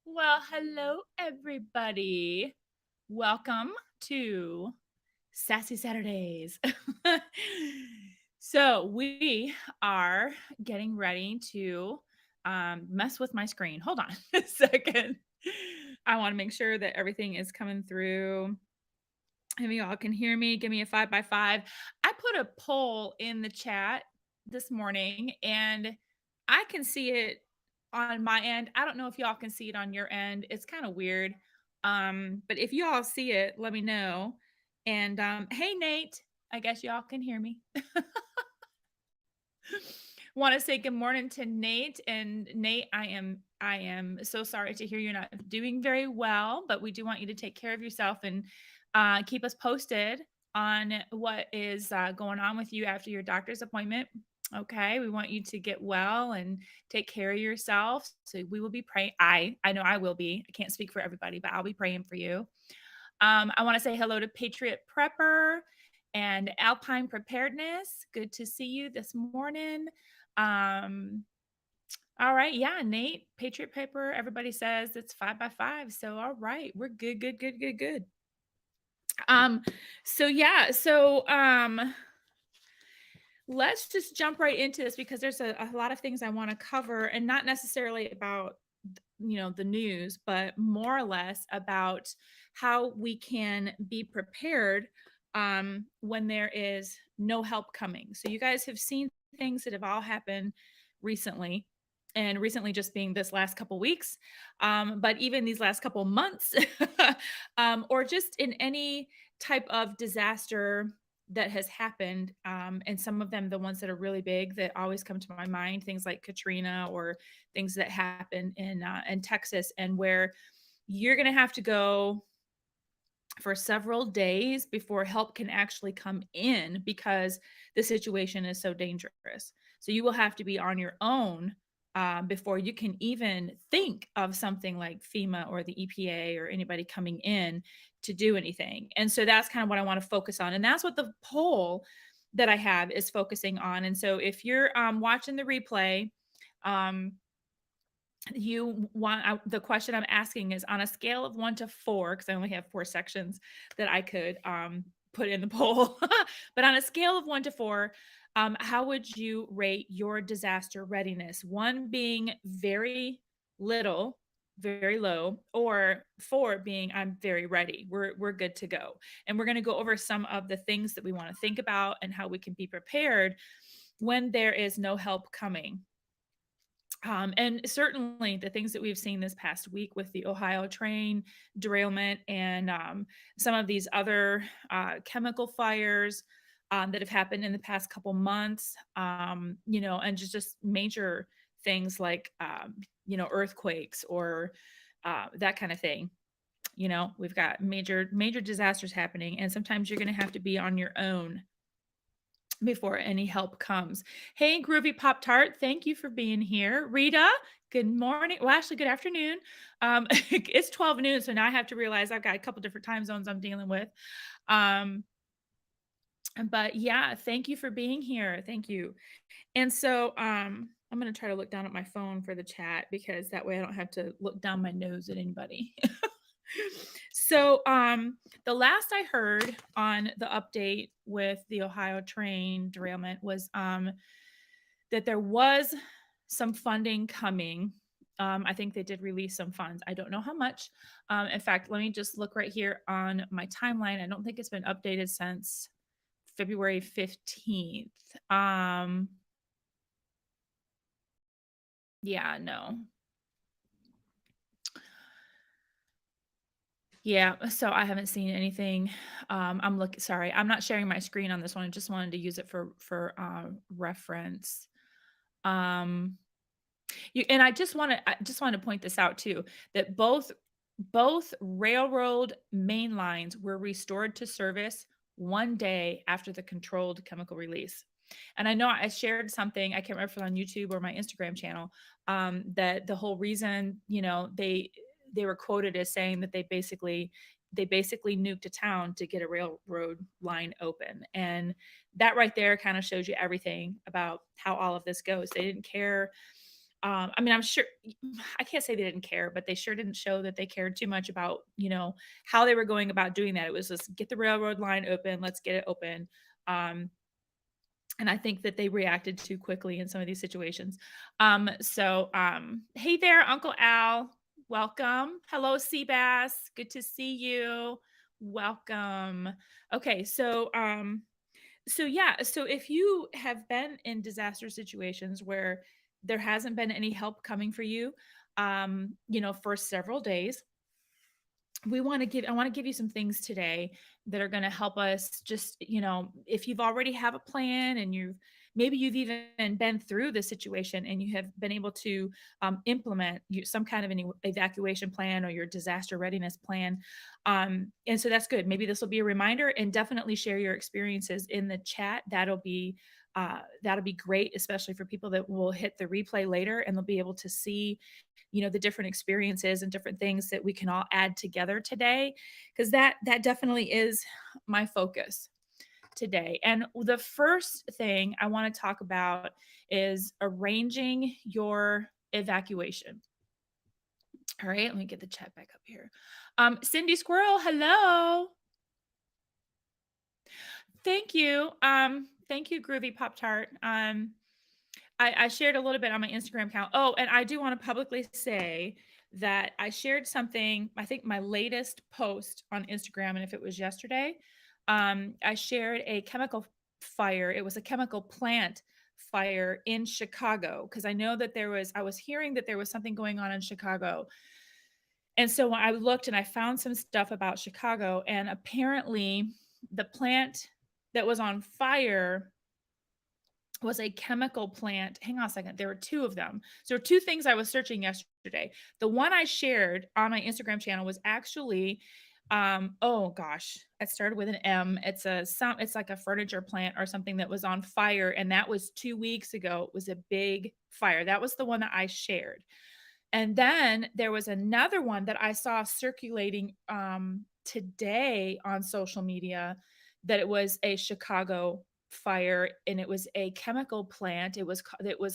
Well, hello, everybody. Welcome to Sassy Saturdays. So, we are getting ready to mess with my screen. Hold on a second. I want to make sure that everything is coming through. If y'all can hear me, give me a 5 by 5. I put a poll in the chat this morning and I can see it on my end. I don't know if y'all can see it on your end. It's kind of weird. But if y'all see it, let me know. And hey Nate, I guess y'all can hear me. Want to say good morning to Nate. And Nate, I am so sorry to hear you're not doing very well, but we do want you to take care of yourself and keep us posted on what is going on with you after your doctor's appointment. Okay, we want you to get well and take care of yourself. So we will be praying. I know I will be. I can't speak for everybody, but I'll be praying for you. I want to say hello to Patriot Prepper and Alpine Preparedness. Good to see you this morning. Um, all right, yeah, Nate, Patriot Paper. Everybody says it's 5 by 5. So all right, we're good, good, good, good, good. Um, so yeah, so let's just jump right into this because there's a lot of things I want to cover, and not necessarily about the news, but more or less about how we can be prepared when there is no help coming. So you guys have seen things that have all happened recently, and recently just being this last couple weeks, but even these last couple months, or just in any type of disaster that has happened, and some of them, the ones that are really big that always come to my mind, things like Katrina or things that happen in Texas, and where you're going to have to go for several days before help can actually come in because the situation is so dangerous. So you will have to be on your own before you can even think of something like FEMA or the EPA or anybody coming in to do anything. And so that's kind of what I want to focus on. And that's what the poll that I have is focusing on. And so if you're watching the replay, um, you want the question I'm asking is on a scale of 1 to 4, because I only have 4 sections that I could put in the poll. But on a scale of 1 to 4, how would you rate your disaster readiness? 1 being very little, very low, or 4 being I'm very ready. We're good to go. And we're going to go over some of the things that we want to think about and how we can be prepared when there is no help coming. And certainly the things that we've seen this past week with the Ohio train derailment and some of these other chemical fires that have happened in the past couple months, and just major things like, earthquakes or that kind of thing. We've got major disasters happening, and sometimes you're going to have to be on your own before any help comes. Hey, Groovy Pop Tart, thank you for being here. Rita, good morning. Well, actually, good afternoon. It's 12 noon, so now I have to realize I've got a couple different time zones I'm dealing with. But yeah, thank you for being here. Thank you. And so I'm going to try to look down at my phone for the chat because that way I don't have to look down my nose at anybody. So the last I heard on the update with the Ohio train derailment was that there was some funding coming. I think they did release some funds. I don't know how much. In fact, let me just look right here on my timeline. I don't think it's been updated since February 15th. Yeah, no. Yeah, so I haven't seen anything. Sorry, I'm not sharing my screen on this one. I just wanted to use it for reference. And I just want to point this out too, that both railroad main lines were restored to service 1 day after the controlled chemical release. And I know I shared something, I can't remember if it was on YouTube or my Instagram channel, that the whole reason, they were quoted as saying that they basically nuked a town to get a railroad line open. And that right there kind of shows you everything about how all of this goes. They didn't care I mean, I'm sure I can't say they didn't care, but they sure didn't show that they cared too much about, how they were going about doing that. It was just get the railroad line open, let's get it open. Um, and I think that they reacted too quickly in some of these situations. Hey there, Uncle Al. Welcome. Hello, Seabass. Good to see you. Welcome. Okay, so if you have been in disaster situations where there hasn't been any help coming for you, for several days, I want to give you some things today that are going to help us just, if you've already have a plan and maybe you've even been through the situation and you have been able to implement some kind of an evacuation plan or your disaster readiness plan. And so that's good. Maybe this will be a reminder, and definitely share your experiences in the chat. That'll be great, especially for people that will hit the replay later and they'll be able to see the different experiences and different things that we can all add together today, because that definitely is my focus today. And the first thing I want to talk about is arranging your evacuation. All right, let me get the chat back up here. Cindy Squirrel, hello. Thank you, Groovy Pop Tart. I shared a little bit on my Instagram account. Oh, and I do want to publicly say that I shared something, I think my latest post on Instagram, and if it was yesterday, I shared a chemical fire. It was a chemical plant fire in Chicago, because I know that I was hearing that there was something going on in Chicago. And so when I looked and I found some stuff about Chicago, and apparently the plant that was on fire was a chemical plant. Hang on a second. There were two of them. So there were two things I was searching yesterday. The one I shared on my Instagram channel was actually, oh gosh, it started with an M. It's like a furniture plant or something that was on fire. And that was 2 weeks ago. It was a big fire. That was the one that I shared. And then there was another one that I saw circulating today on social media, that it was a Chicago fire, and it was a chemical plant. It was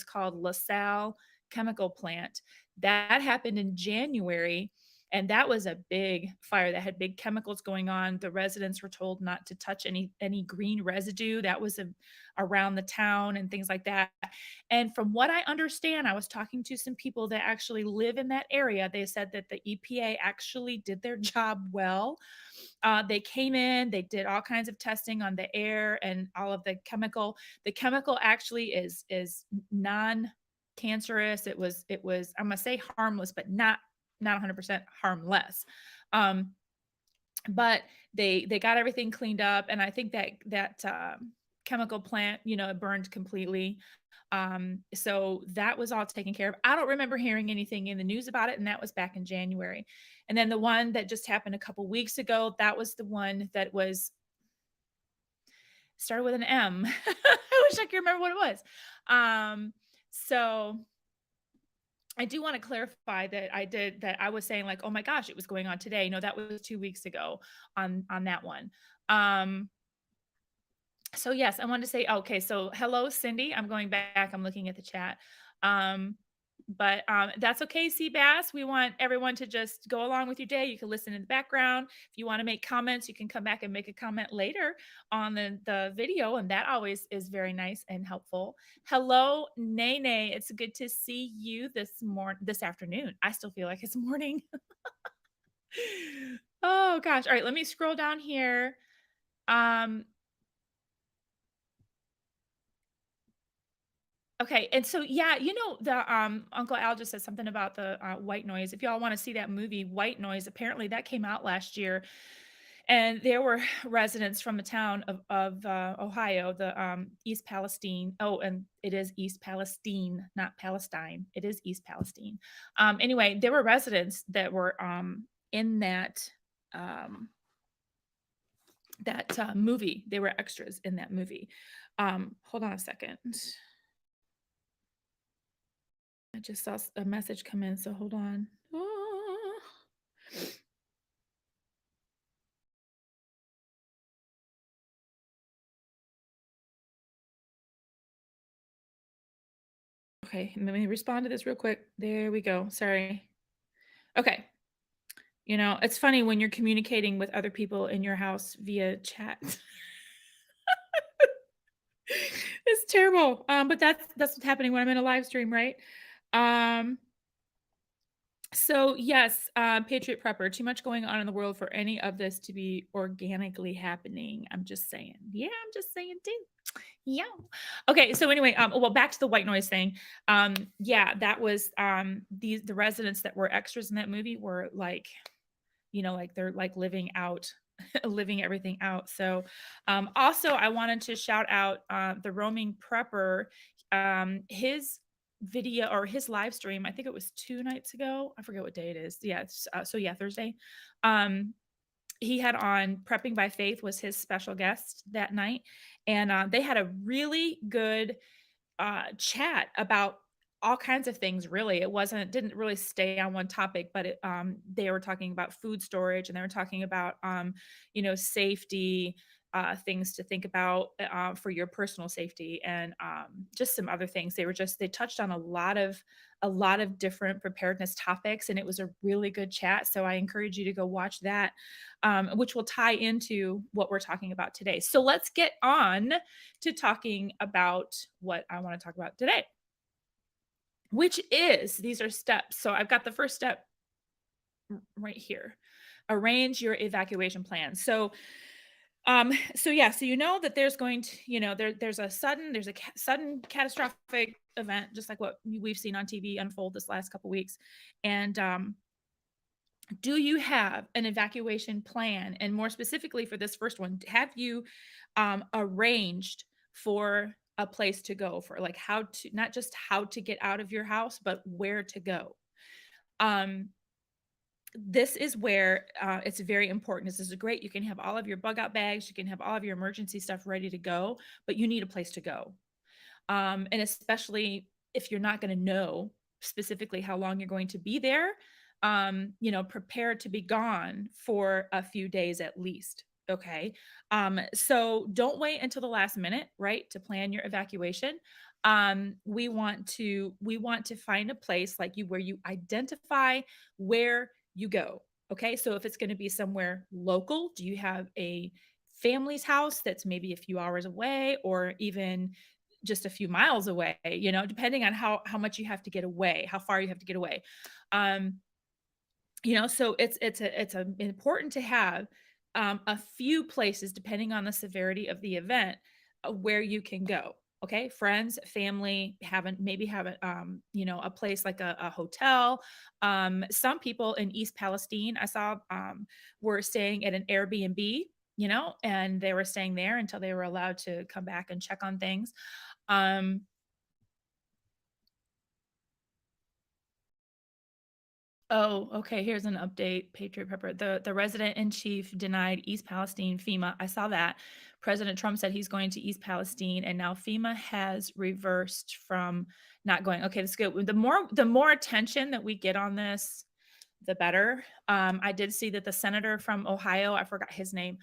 called LaSalle Chemical Plant. That happened in January, and that was a big fire that had big chemicals going on. The residents were told not to touch any green residue that was around the town and things like that. And from what I understand, I was talking to some people that actually live in that area. They said that the EPA actually did their job well. They came in, they did all kinds of testing on the air and all of the chemical. The chemical actually is non-cancerous. It was I'm gonna say harmless, but not 100% harmless. Um, but they got everything cleaned up, and I think that chemical plant, it burned completely. So that was all taken care of. I don't remember hearing anything in the news about it, and that was back in January. And then the one that just happened a couple weeks ago, that was the one that was started with an M. I wish I could remember what it was. So I do want to clarify that I was saying like, oh my gosh, it was going on today. No, that was 2 weeks ago on that one. Um, so yes, I wanted to say, okay, so hello, Cindy. I'm going back. I'm looking at the chat. But that's okay, Seabass. We want everyone to just go along with your day. You can listen in the background. If you want to make comments, you can come back and make a comment later on the video, and that always is very nice and helpful. Hello, Nene. It's good to see you this afternoon. I still feel like it's morning. Oh gosh. All right, let me scroll down here. Okay, and so yeah, the Uncle Al just said something about the White Noise. If y'all want to see that movie, White Noise, apparently that came out last year, and there were residents from the town of Ohio, the East Palestine. Oh, and it is East Palestine, not Palestine. It is East Palestine. Anyway, there were residents that were in um, that movie. They were extras in that movie. Hold on a second. I just saw a message come in, so hold on. Ah. Okay, let me respond to this real quick. There we go. Sorry. Okay. It's funny when you're communicating with other people in your house via chat. It's terrible. But that's what's happening when I'm in a live stream, right? Um, so yes, Patriot Prepper, too much going on in the world for any of this to be organically happening. I'm just saying. Yeah, I'm just saying too. Yeah. Okay, so anyway, well, back to the white noise thing. Yeah, that was the residents that were extras in that movie were like, like they're like living out living everything out. So also I wanted to shout out the roaming prepper, his video or his live stream, I think it was 2 nights ago. I forget what day it is. Yeah, so yeah, Thursday. Um he had on Prepping by Faith was his special guest that night, and they had a really good chat about all kinds of things. Really, didn't really stay on one topic, but they were talking about food storage, and they were talking about safety, things to think about for your personal safety, and just some other things. They touched on a lot of different preparedness topics, and it was a really good chat. So I encourage you to go watch that, which will tie into what we're talking about today. So let's get on to talking about what I want to talk about today, which is these are steps. So I've got the first step right here. Arrange your evacuation plan. So yeah, so that there's going to, there's a sudden catastrophic event, just like what we've seen on TV unfold this last couple weeks. And do you have an evacuation plan? And more specifically for this first one, have you arranged for a place to go, for like how to, not just how to get out of your house, but where to go? Um, this is where it's very important. This is great. You can have all of your bug out bags, you can have all of your emergency stuff ready to go, but you need a place to go. And especially if you're not going to know specifically how long you're going to be there, prepare to be gone for a few days at least. Okay. So don't wait until the last minute, right, to plan your evacuation. We want to find a place like you where you identify where you go. Okay. So if it's going to be somewhere local, do you have a family's house that's maybe a few hours away, or even just a few miles away, depending on how much you have to get away, how far you have to get away. Um, so it's important to have a few places, depending on the severity of the event, where you can go. Okay, friends, family, maybe have a place like a hotel. Some people in East Palestine I saw were staying at an Airbnb, and they were staying there until they were allowed to come back and check on things. um Oh, okay. Here's an update. Patriot Pepper. The resident in chief denied East Palestine FEMA. I saw that. President Trump said he's going to East Palestine, and now FEMA has reversed from not going. Okay, that's good. The more attention that we get on this, the better. I did see that the senator from Ohio, I forgot his name,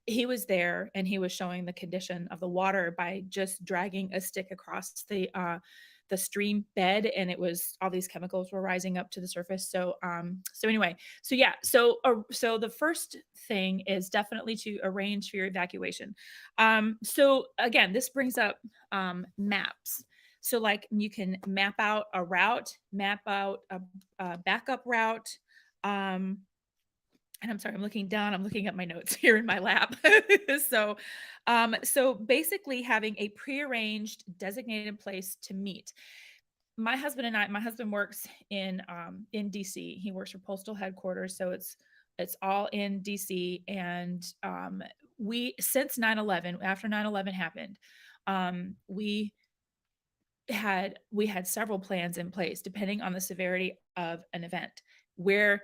he was there and he was showing the condition of the water by just dragging a stick across the stream bed, and it was all these chemicals were rising up to the surface. So anyway, so yeah, so the first thing is definitely to arrange for your evacuation. So again, this brings up maps. So like you can map out a route, map out a backup route. um and I'm sorry, I'm looking down, I'm looking at my notes here in my lap. So basically having a prearranged designated place to meet. My husband works in DC. He works for postal headquarters, so it's all in DC. And we since 9/11, after 9/11 happened, we had several plans in place depending on the severity of an event, where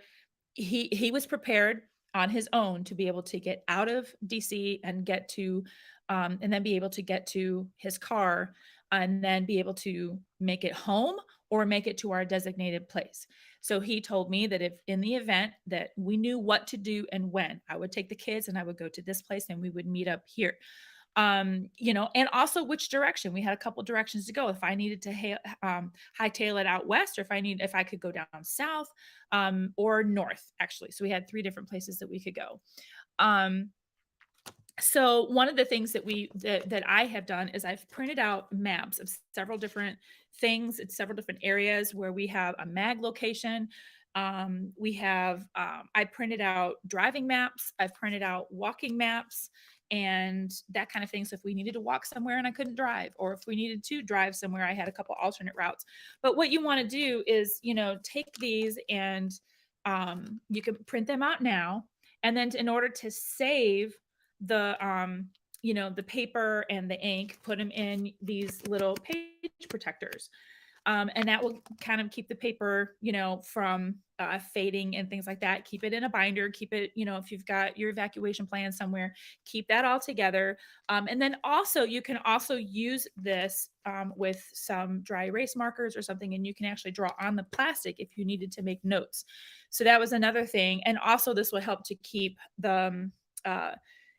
he was prepared on his own to be able to get out of DC and get to and then be able to get to his car, and then be able to make it home or make it to our designated place. So he told me that if in the event that we knew what to do and when, I would take the kids and I would go to this place and we would meet up here. And also which direction. We had a couple directions to go. If I needed to hightail it out west, or if I could go down south, or north, actually. So we had three different places that we could go. Um, so one of the things that I have done is I've printed out maps of several different things in several different areas where we have a mag location. We have I printed out driving maps, I've printed out walking maps and that kind of thing. So if we needed to walk somewhere and I couldn't drive, or if we needed to drive somewhere, I had a couple alternate routes. But what you want to do is, take these and you can print them out now. And then in order to save the paper and the ink, put them in these little page protectors. And that will kind of keep the paper, from fading and things like that. Keep it in a binder. Keep it, if you've got your evacuation plan somewhere, keep that all together. And then also, you can also use this with some dry erase markers or something, and you can actually draw on the plastic if you needed to make notes. So that was another thing. And also, this will help to keep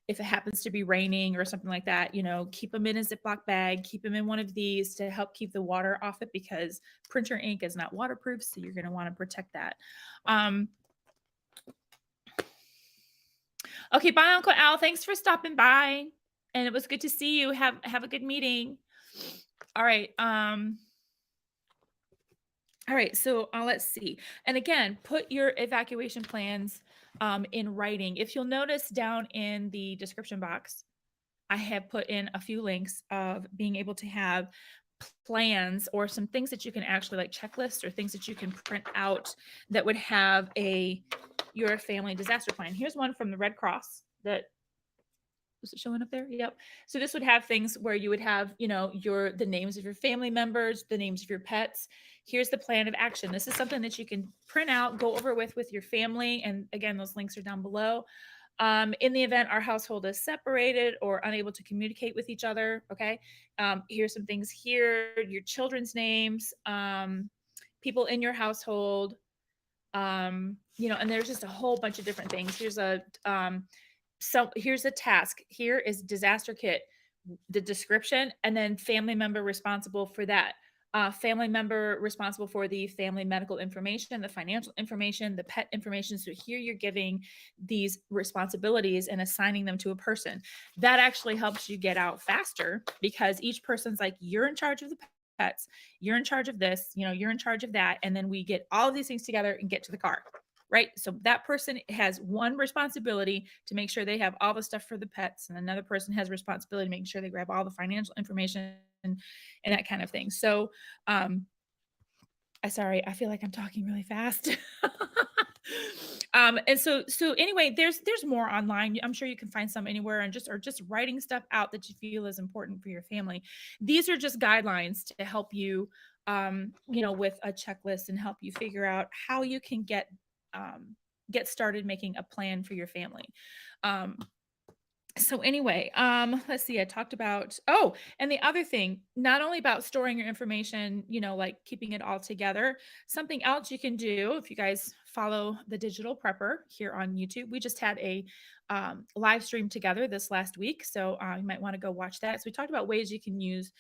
if it happens to be raining or something like that, keep them in a Ziploc bag, keep them in one of these to help keep the water off it, because printer ink is not waterproof. So you're going to want to protect that. Okay. Bye, Uncle Al. Thanks for stopping by. And it was good to see you. Have a good meeting. All right. All right, so let's see. And again, put your evacuation plans in writing. If you'll notice down in the description box, I have put in a few links of being able to have plans or some things that you can actually, like checklists or things that you can print out that would have your family disaster plan. Here's one from the Red Cross that was it showing up there? Yep. So this would have things where you would have, the names of your family members, the names of your pets. Here's the plan of action. This is something that you can print out, go over with your family. And again, those links are down below. In the event our household is separated or unable to communicate with each other, okay, here's some things here, your children's names, people in your household, and there's just a whole bunch of different things. So here's a task. Here is disaster kit, the description, and then family member responsible for that. Family member responsible for the family medical information, the financial information, the pet information. So here you're giving these responsibilities and assigning them to a person. That actually helps you get out faster, because each person's like, you're in charge of the pets, you're in charge of this, you're in charge of that. And then we get all of these things together and get to the car. Right. So that person has one responsibility to make sure they have all the stuff for the pets, and another person has responsibility to make sure they grab all the financial information and that kind of thing. So, I feel like I'm talking really fast. And so anyway, there's more online. I'm sure you can find some anywhere, and just writing stuff out that you feel is important for your family. These are just guidelines to help you, with a checklist and help you figure out how you can get started making a plan for your family. So anyway, let's see, I talked about, and the other thing, not only about storing your information, like keeping it all together, something else you can do if you guys follow the Digital Prepper here on YouTube. We just had a live stream together this last week. So you might want to go watch that. So we talked about ways you can use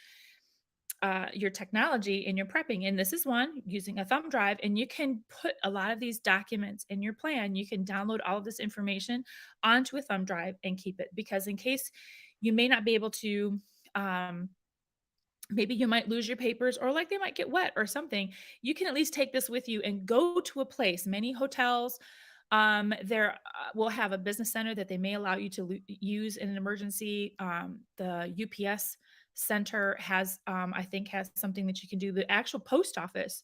your technology in your prepping. And this is one, using a thumb drive, and you can put a lot of these documents in your plan. You can download all of this information onto a thumb drive and keep it, because in case you may not be able to, maybe you might lose your papers, or like they might get wet or something, you can at least take this with you and go to a place. Many hotels, there will have a business center that they may allow you to use in an emergency. The UPS center has, I think, has something that you can do. The actual post office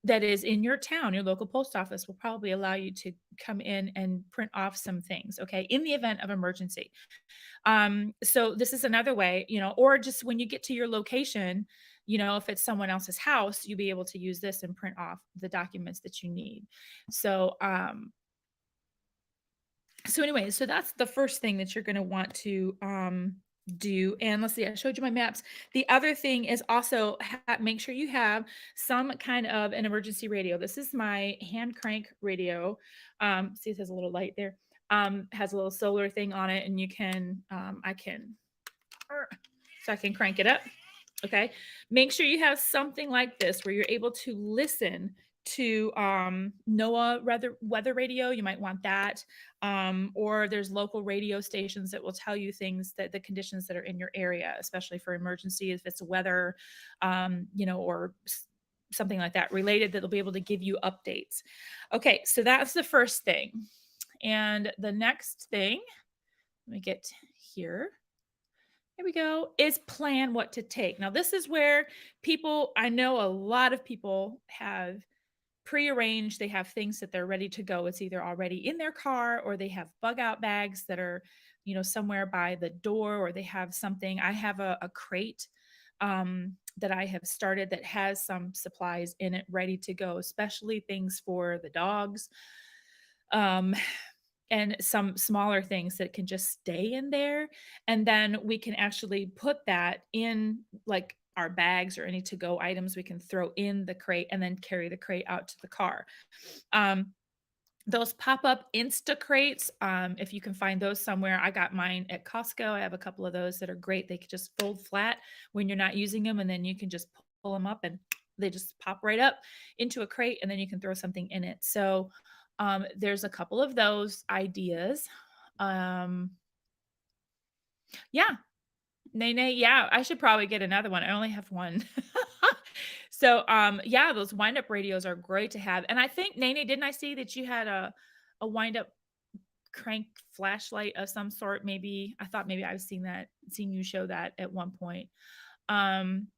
that is in your town, your local post office, will probably allow you to come in and print off some things, okay, in the event of emergency. So this is another way, or just when you get to your location, if it's someone else's house, you'll be able to use this and print off the documents that you need. So anyway, so that's the first thing that you're going to want to do. And let's see, I showed you my maps. The other thing is also make sure you have some kind of an emergency radio. This is my hand crank radio. See, it has a little light there. Has a little solar thing on it, and you can, I can So I can crank it up. Okay. Make sure you have something like this where you're able to listen to NOAA weather radio. You might want that. Or there's local radio stations that will tell you things that the conditions that are in your area, especially for emergency, if it's weather, or something like that related that'll be able to give you updates. Okay, so that's the first thing. And the next thing, let me get here. Here we go, is plan what to take. Now, this is where people, I know a lot of people have prearranged, they have things that they're ready to go. It's either already in their car or they have bug out bags that are, somewhere by the door, or they have something. I have a crate that I have started that has some supplies in it ready to go, especially things for the dogs. Um, and some smaller things that can just stay in there, and then we can actually put that in, like, our bags or any to go items we can throw in the crate and then carry the crate out to the car. um, those pop-up Insta crates, if you can find those somewhere, I got mine at Costco. I have a couple of those that are great. They could just fold flat when you're not using them, and then you can just pull them up and they just pop right up into a crate, and then you can throw something in it. So, there's a couple of those ideas. Um, yeah, Nene, yeah, I should probably get another one. I only have one. So, yeah, those wind-up radios are great to have, and I think, Nene, didn't I see that you had a wind-up crank flashlight of some sort? Maybe I thought maybe I've seen you show that at one point. Um,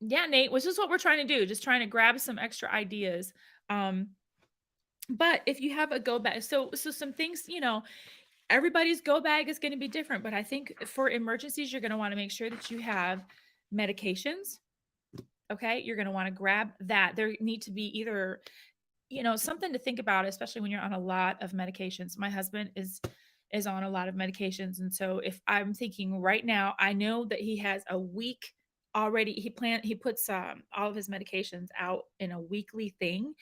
yeah, Nate, which is what we're trying to do, just trying to grab some extra ideas. Um, but if you have a go bag, so some things, everybody's go bag is going to be different, but I think for emergencies, you're going to want to make sure that you have medications. Okay, you're going to want to grab that. There need to be either, something to think about, especially when you're on a lot of medications. My husband is on a lot of medications, and so if I'm thinking right now, I know that he has a week already. He puts all of his medications out in a weekly thing,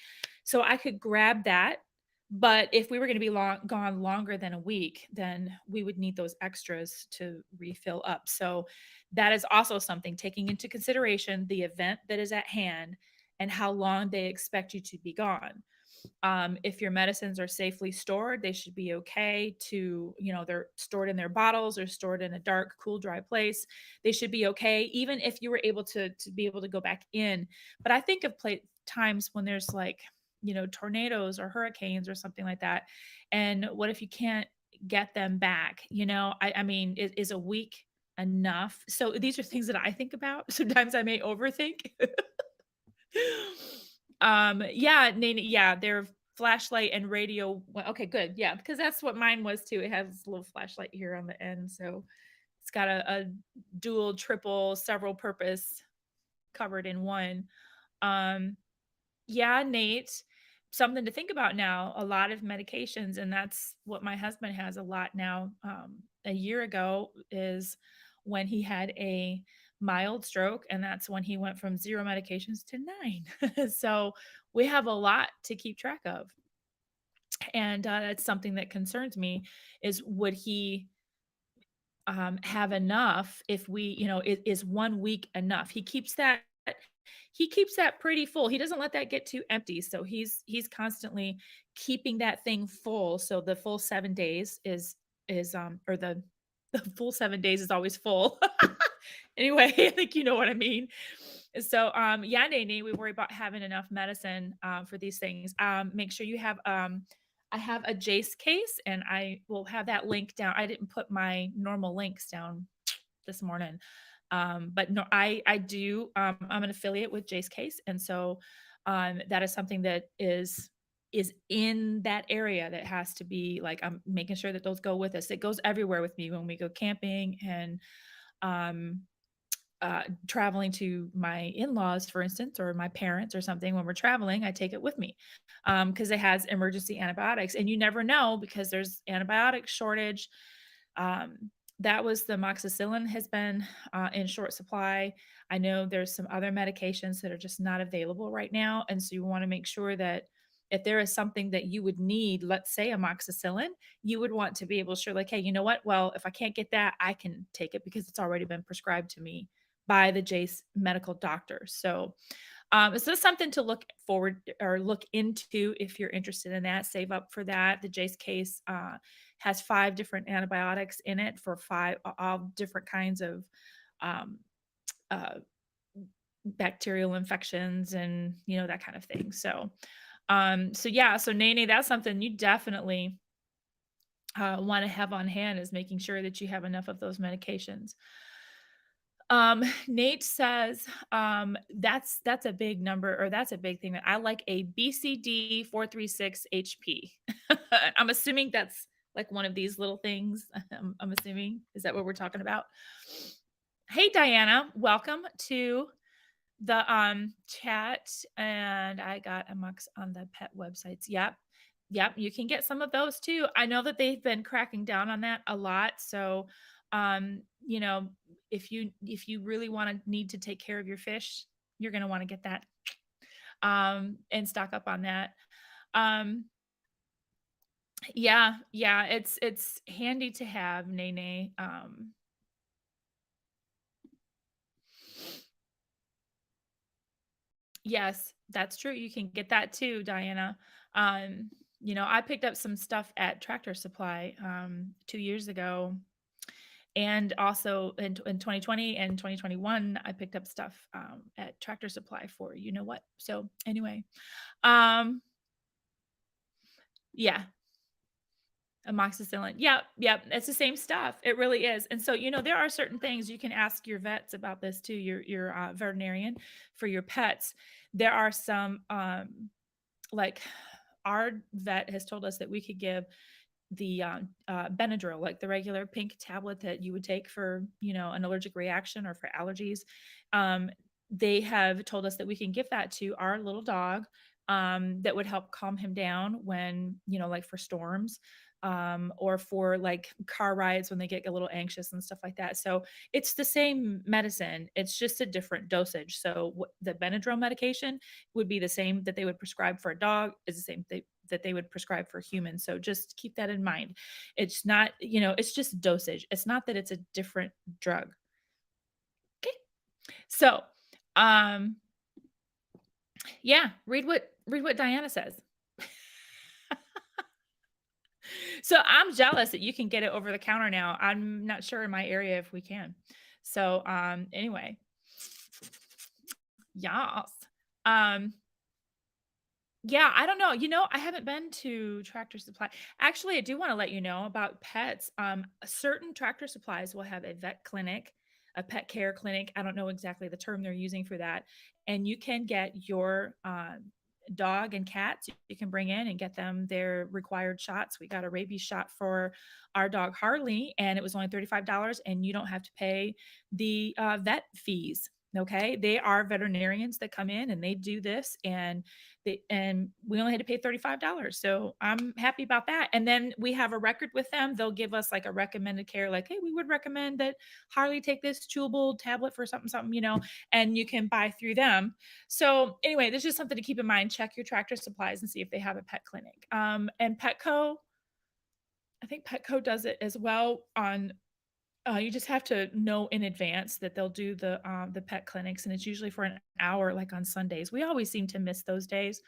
so I could grab that. But if we were going to be gone longer than a week, then we would need those extras to refill up. So that is also something, taking into consideration the event that is at hand and how long they expect you to be gone. If your medicines are safely stored, they should be okay to, they're stored in their bottles or stored in a dark, cool, dry place. They should be okay, even if you were able to be able to go back in. But I think of times when there's like, tornadoes or hurricanes or something like that. And what if you can't get them back? I mean, is a week enough? So these are things that I think about. Sometimes I may overthink. Yeah, Nene, yeah, their flashlight and radio. Okay, good. Yeah, because that's what mine was too. It has a little flashlight here on the end, so it's got a dual, triple, several purpose covered in one. Um, yeah, Nate, something to think about now. A lot of medications, and that's what my husband has a lot now. A year ago is when he had a mild stroke, and that's when he went from 0 medications to 9. So we have a lot to keep track of. And that's something that concerns me, is would he have enough? If we, is 1 week enough? He keeps that pretty full. He doesn't let that get too empty. So he's constantly keeping that thing full. So the full 7 days or the full 7 days is always full. Anyway, I think you know what I mean. So yeah, Nene, we worry about having enough medicine for these things. Make sure you have I have a Jace case, and I will have that link down. I didn't put my normal links down this morning. But no, I do. I'm an affiliate with Jace Case, and so that is something that is in that area that has to be, like, I'm making sure that those go with us. It goes everywhere with me when we go camping and um, traveling to my in-laws, for instance, or my parents or something. When we're traveling, I take it with me because it has emergency antibiotics, and you never know because there's antibiotic shortage. That was the amoxicillin has been in short supply. I know there's some other medications that are just not available right now, and so you want to make sure that if there is something that you would need, let's say amoxicillin, you would want to be able to share like, hey, you know what? Well, if I can't get that, I can take it because it's already been prescribed to me by the Jace medical doctor. So that's something to look forward or look into if you're interested in that. Save up for that. The Jace case has 5 different antibiotics in it for all different kinds of um, uh, bacterial infections and that kind of thing. So yeah, so Nene, that's something you definitely want to have on hand is making sure that you have enough of those medications. Nate says, that's a big number, or that's a big thing that I like a BCD 436 HP. I'm assuming that's like one of these little things. I'm assuming. Is that what we're talking about? Hey Diana, welcome to the chat. And I got a mux on the pet websites. Yep. Yep, you can get some of those too. I know that they've been cracking down on that a lot. So, you know, if you really want to need to take care of your fish, you're going to want to get that and stock up on that. Um, yeah, yeah, it's handy to have, Nene. Yes, that's true. You can get that too, Diana. I picked up some stuff at Tractor Supply 2 years ago. And also in 2020 and 2021, I picked up stuff at Tractor Supply for you know what. So anyway, um, yeah, amoxicillin. Yep, yep, it's the same stuff. It really is. And so there are certain things you can ask your vets about this too. Your veterinarian for your pets. There are some like our vet has told us that we could give the Benadryl, like the regular pink tablet that you would take for, an allergic reaction or for allergies. Um, they have told us that we can give that to our little dog that would help calm him down when, like for storms or for like car rides when they get a little anxious and stuff like that. So it's the same medicine, it's just a different dosage. So the Benadryl medication would be the same that they would prescribe for a dog, is the same thing that they would prescribe for humans. So just keep that in mind. It's not, it's just dosage. It's not that it's a different drug. Okay. So, um, yeah, read what Diana says. So I'm jealous that you can get it over the counter now. I'm not sure in my area if we can. So, anyway, yes. Um, Yeah, I don't know. I haven't been to Tractor Supply. Actually, I do want to let you know about pets. Certain Tractor Supplies will have a vet clinic, a pet care clinic. I don't know exactly the term they're using for that. And you can get your dog and cats, you can bring in and get them their required shots. We got a rabies shot for our dog Harley, and it was only $35, and you don't have to pay the vet fees. Okay. They are veterinarians that come in and they do this, and we only had to pay $35. So I'm happy about that. And then we have a record with them. They'll give us like a recommended care, like, hey, we would recommend that Harley take this chewable tablet for something, something, and you can buy through them. So anyway, there's just something to keep in mind. Check your Tractor Supplies and see if they have a pet clinic. And Petco, I think Petco does it as well on you just have to know in advance that they'll do the pet clinics, and it's usually for an hour, like on Sundays. We always seem to miss those days.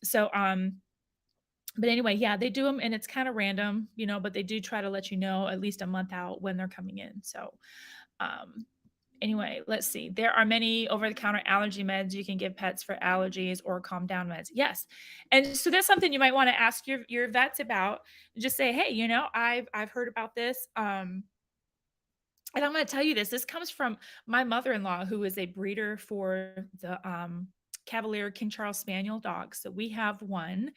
So, but anyway, yeah, they do them, and it's kind of random, but they do try to let you know at least a month out when they're coming in. So, um, anyway, let's see. There are many over-the-counter allergy meds you can give pets for allergies or calm down meds. Yes, and so that's something you might want to ask your vets about. Just say, hey, I've heard about this. And I'm gonna tell you this. This comes from my mother-in-law, who is a breeder for the Cavalier King Charles Spaniel dogs. So we have one,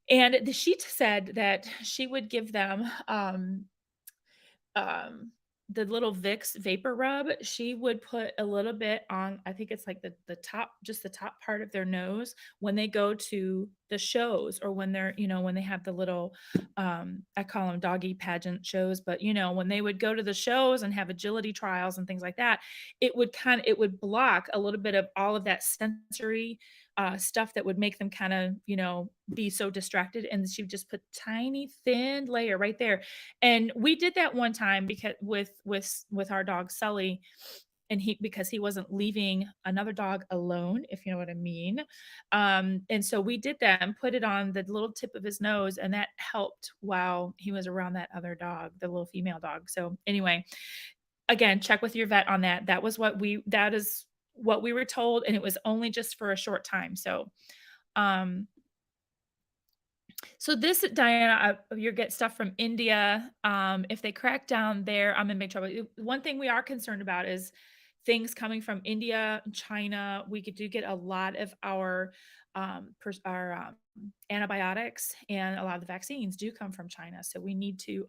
and she said that she would give them um, the little Vicks vapor rub. She would put a little bit on, I think it's like the top, just the top part of their nose when they go to the shows, or when they're, when they have the little I call them doggy pageant shows, but when they would go to the shows and have agility trials and things like that, it would block a little bit of all of that sensory stuff that would make them kind of, be so distracted. And she would just put tiny thin layer right there. And we did that one time because with our dog Sully, and because he wasn't leaving another dog alone, if you know what I mean. And so we did that and put it on the little tip of his nose, and that helped while he was around that other dog, the little female dog. So anyway, again, check with your vet on that. That is what we were told, and it was only just for a short time. Um, so this, Diana, you get stuff from India. If they crack down there, I'm in big trouble. One thing we are concerned about is things coming from India, China. Do get a lot of our antibiotics, and a lot of the vaccines do come from China. So we need to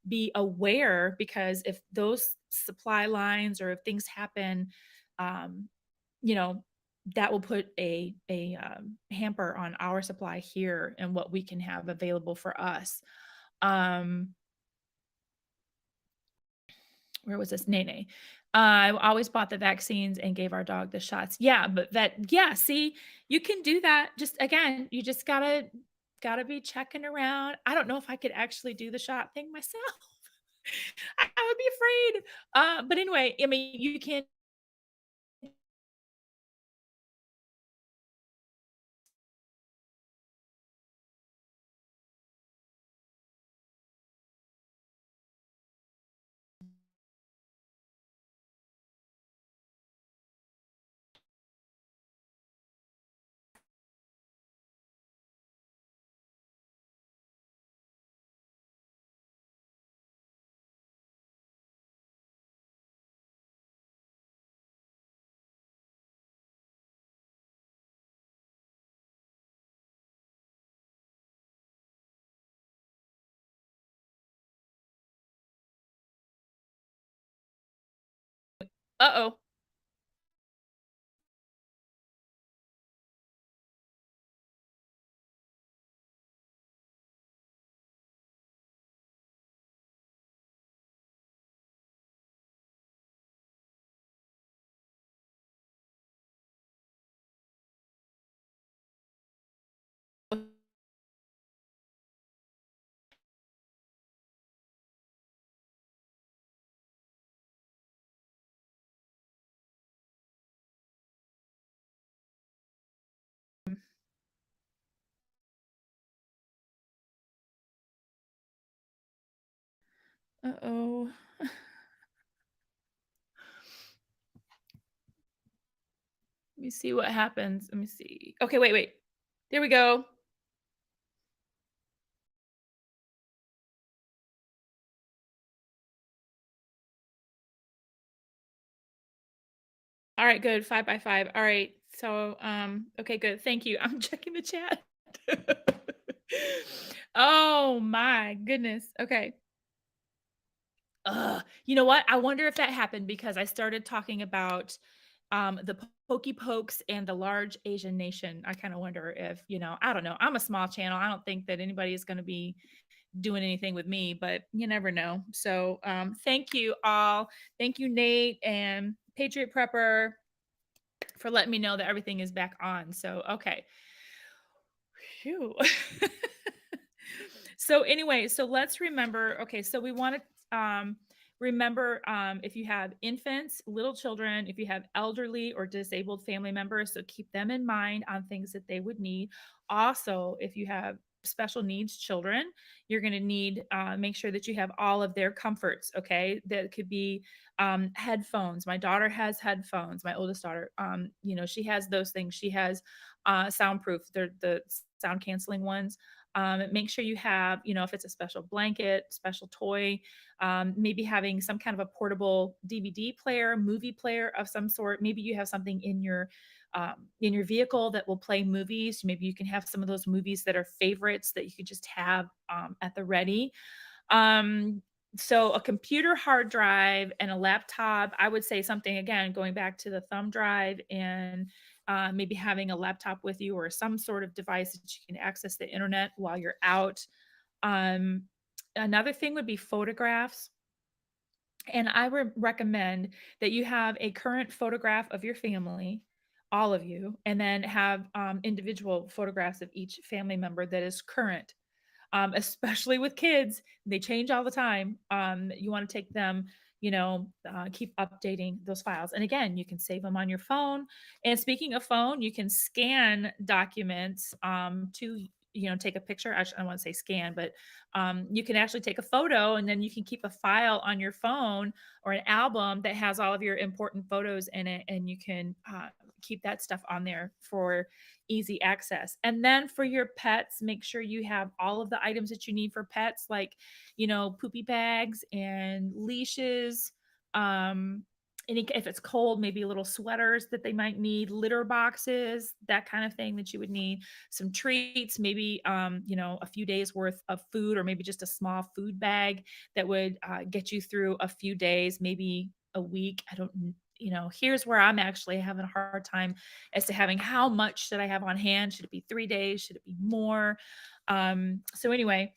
be aware, because if those supply lines, or if things happen, um, you know, that will put a hamper on our supply here and what we can have available for us. Um, where was this? Nene. I always bought the vaccines and gave our dog the shots. Yeah, but yeah, see, you can do that. Just again, you just gotta be checking around. I don't know if I could actually do the shot thing myself. I would be afraid. But anyway, I mean, you can. Uh-oh. Uh-oh. Let me see what happens. Let me see. Okay, wait, wait. There we go. All right, good. 5 by 5. All right. So, okay, good. Thank you. I'm checking the chat. Oh my goodness. Okay. You know what? I wonder if that happened because I started talking about the pokey pokes and the large Asian nation. I kind of wonder if, I don't know. I'm a small channel. I don't think that anybody is going to be doing anything with me, but you never know. So, thank you all. Thank you, Nate and Patriot Prepper, for letting me know that everything is back on. So, okay. Phew. So anyway, so let's remember. Okay, so we want to remember, if you have infants, little children, if you have elderly or disabled family members, so keep them in mind on things that they would need. Also, if you have special needs children, you're going to need, make sure that you have all of their comforts. Okay, that could be headphones. My daughter has headphones. My oldest daughter, she has those things. She has soundproof. They're the sound canceling ones. Make sure you have, if it's a special blanket, special toy, maybe having some kind of a portable DVD player, movie player of some sort. Maybe you have something in your vehicle that will play movies. Maybe you can have some of those movies that are favorites that you could just have at the ready. Um, so a computer hard drive and a laptop, I would say something, again, going back to the thumb drive, and maybe having a laptop with you or some sort of device that you can access the internet while you're out. Um, Another thing would be photographs. And I would recommend that you have a current photograph of your family all of you, and then have individual photographs of each family member that is current, especially with kids. They change all the time. You want to take them, keep updating those files. And again, you can save them on your phone. And speaking of phone, you can scan documents to, take a picture. Actually, I don't want to say scan, but you can actually take a photo and then you can keep a file on your phone or an album that has all of your important photos in it. And you can keep that stuff on there for easy access. And then for your pets, make sure you have all of the items that you need for pets, like, poopy bags and leashes. Um, if it's cold, maybe little sweaters that they might need, litter boxes, that kind of thing that you would need, some treats, maybe, a few days worth of food, or maybe just a small food bag that would get you through a few days, maybe a week. I don't, here's where I'm actually having a hard time as to having how much should I have on hand? Should it be 3 days? Should it be more? So anyway,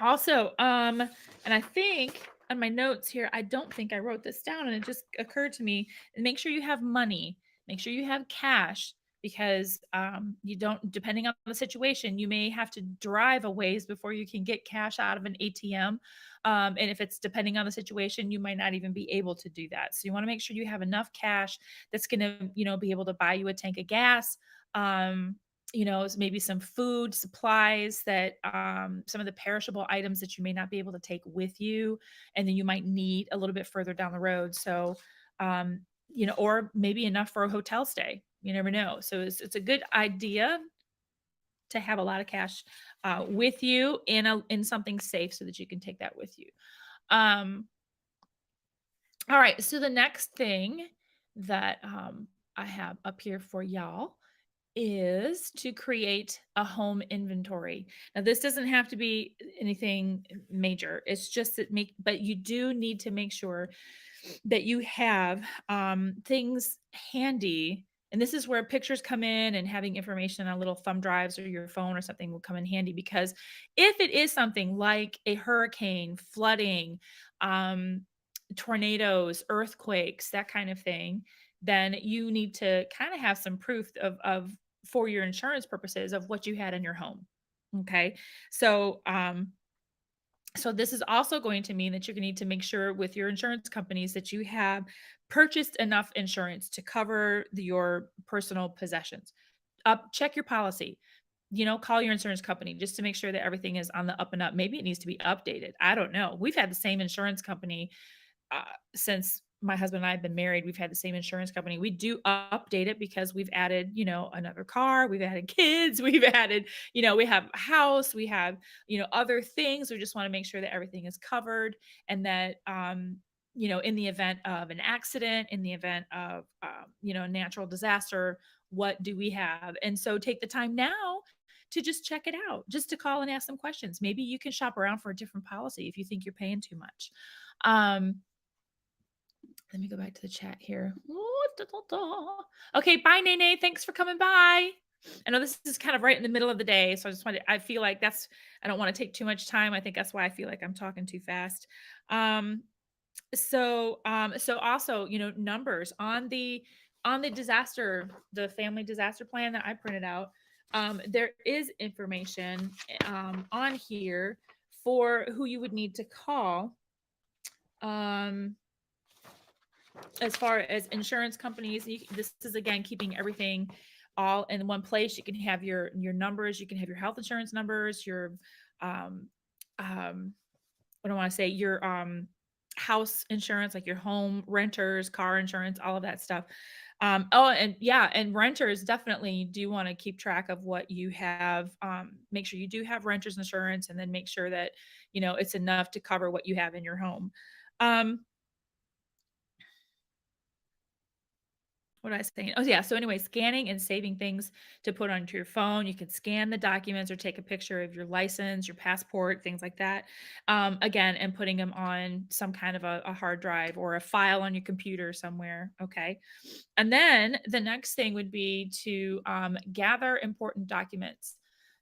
also, and I think on my notes here, I don't think I wrote this down, and it just occurred to me. And make sure you have money. Make sure you have cash, because you don't, depending on the situation, you may have to drive a ways before you can get cash out of an ATM. And if it's depending on the situation, you might not even be able to do that. So you want to make sure you have enough cash that's going to, be able to buy you a tank of gas. Maybe some food supplies, that some of the perishable items that you may not be able to take with you, and then you might need a little bit further down the road. So, or maybe enough for a hotel stay. You never know. So it's a good idea to have a lot of cash with you in something safe, so that you can take that with you. Um, all right. So the next thing that I have up here for y'all is to create a home inventory. Now, this doesn't have to be anything major. It's just but you do need to make sure that you have things handy. And this is where pictures come in, and having information on little thumb drives or your phone or something will come in handy, because if it is something like a hurricane, flooding, um, tornadoes, earthquakes, that kind of thing, then you need to kind of have some proof of for your insurance purposes of what you had in your home. Okay. So, so this is also going to mean that you're going to need to make sure with your insurance companies that you have purchased enough insurance to cover your personal possessions. Check your policy. Call your insurance company just to make sure that everything is on the up and up. Maybe it needs to be updated. I don't know. We've had the same insurance company uh, since my husband and I have been married. We've had the same insurance company. We do update it because we've added, another car, we've added kids, we've added, we have a house, we have, other things. We just want to make sure that everything is covered, and that, in the event of an accident, in the event of, a natural disaster, what do we have? And so take the time now to just check it out, just to call and ask some questions. Maybe you can shop around for a different policy if you think you're paying too much. Let me go back to the chat here. Okay, bye, Nene. Thanks for coming by. I know this is kind of right in the middle of the day, so I feel like I don't want to take too much time. I think that's why I feel like I'm talking too fast. So also, numbers on the family disaster plan that I printed out. There is information on here for who you would need to call. As far as insurance companies, this is again keeping everything all in one place. You can have your numbers, you can have your health insurance numbers, your um what do I want to say, your house insurance, like your home, renters, car insurance, all of that stuff. Oh, and yeah, and renters definitely do want to keep track of what you have. Make sure you do have renters insurance, and then make sure that it's enough to cover what you have in your home. um what was I saying? Oh, yeah. So anyway, scanning and saving things to put onto your phone. You can scan the documents or take a picture of your license, your passport, things like that. Again, and putting them on some kind of a hard drive or a file on your computer somewhere. Okay. And then the next thing would be to gather important documents.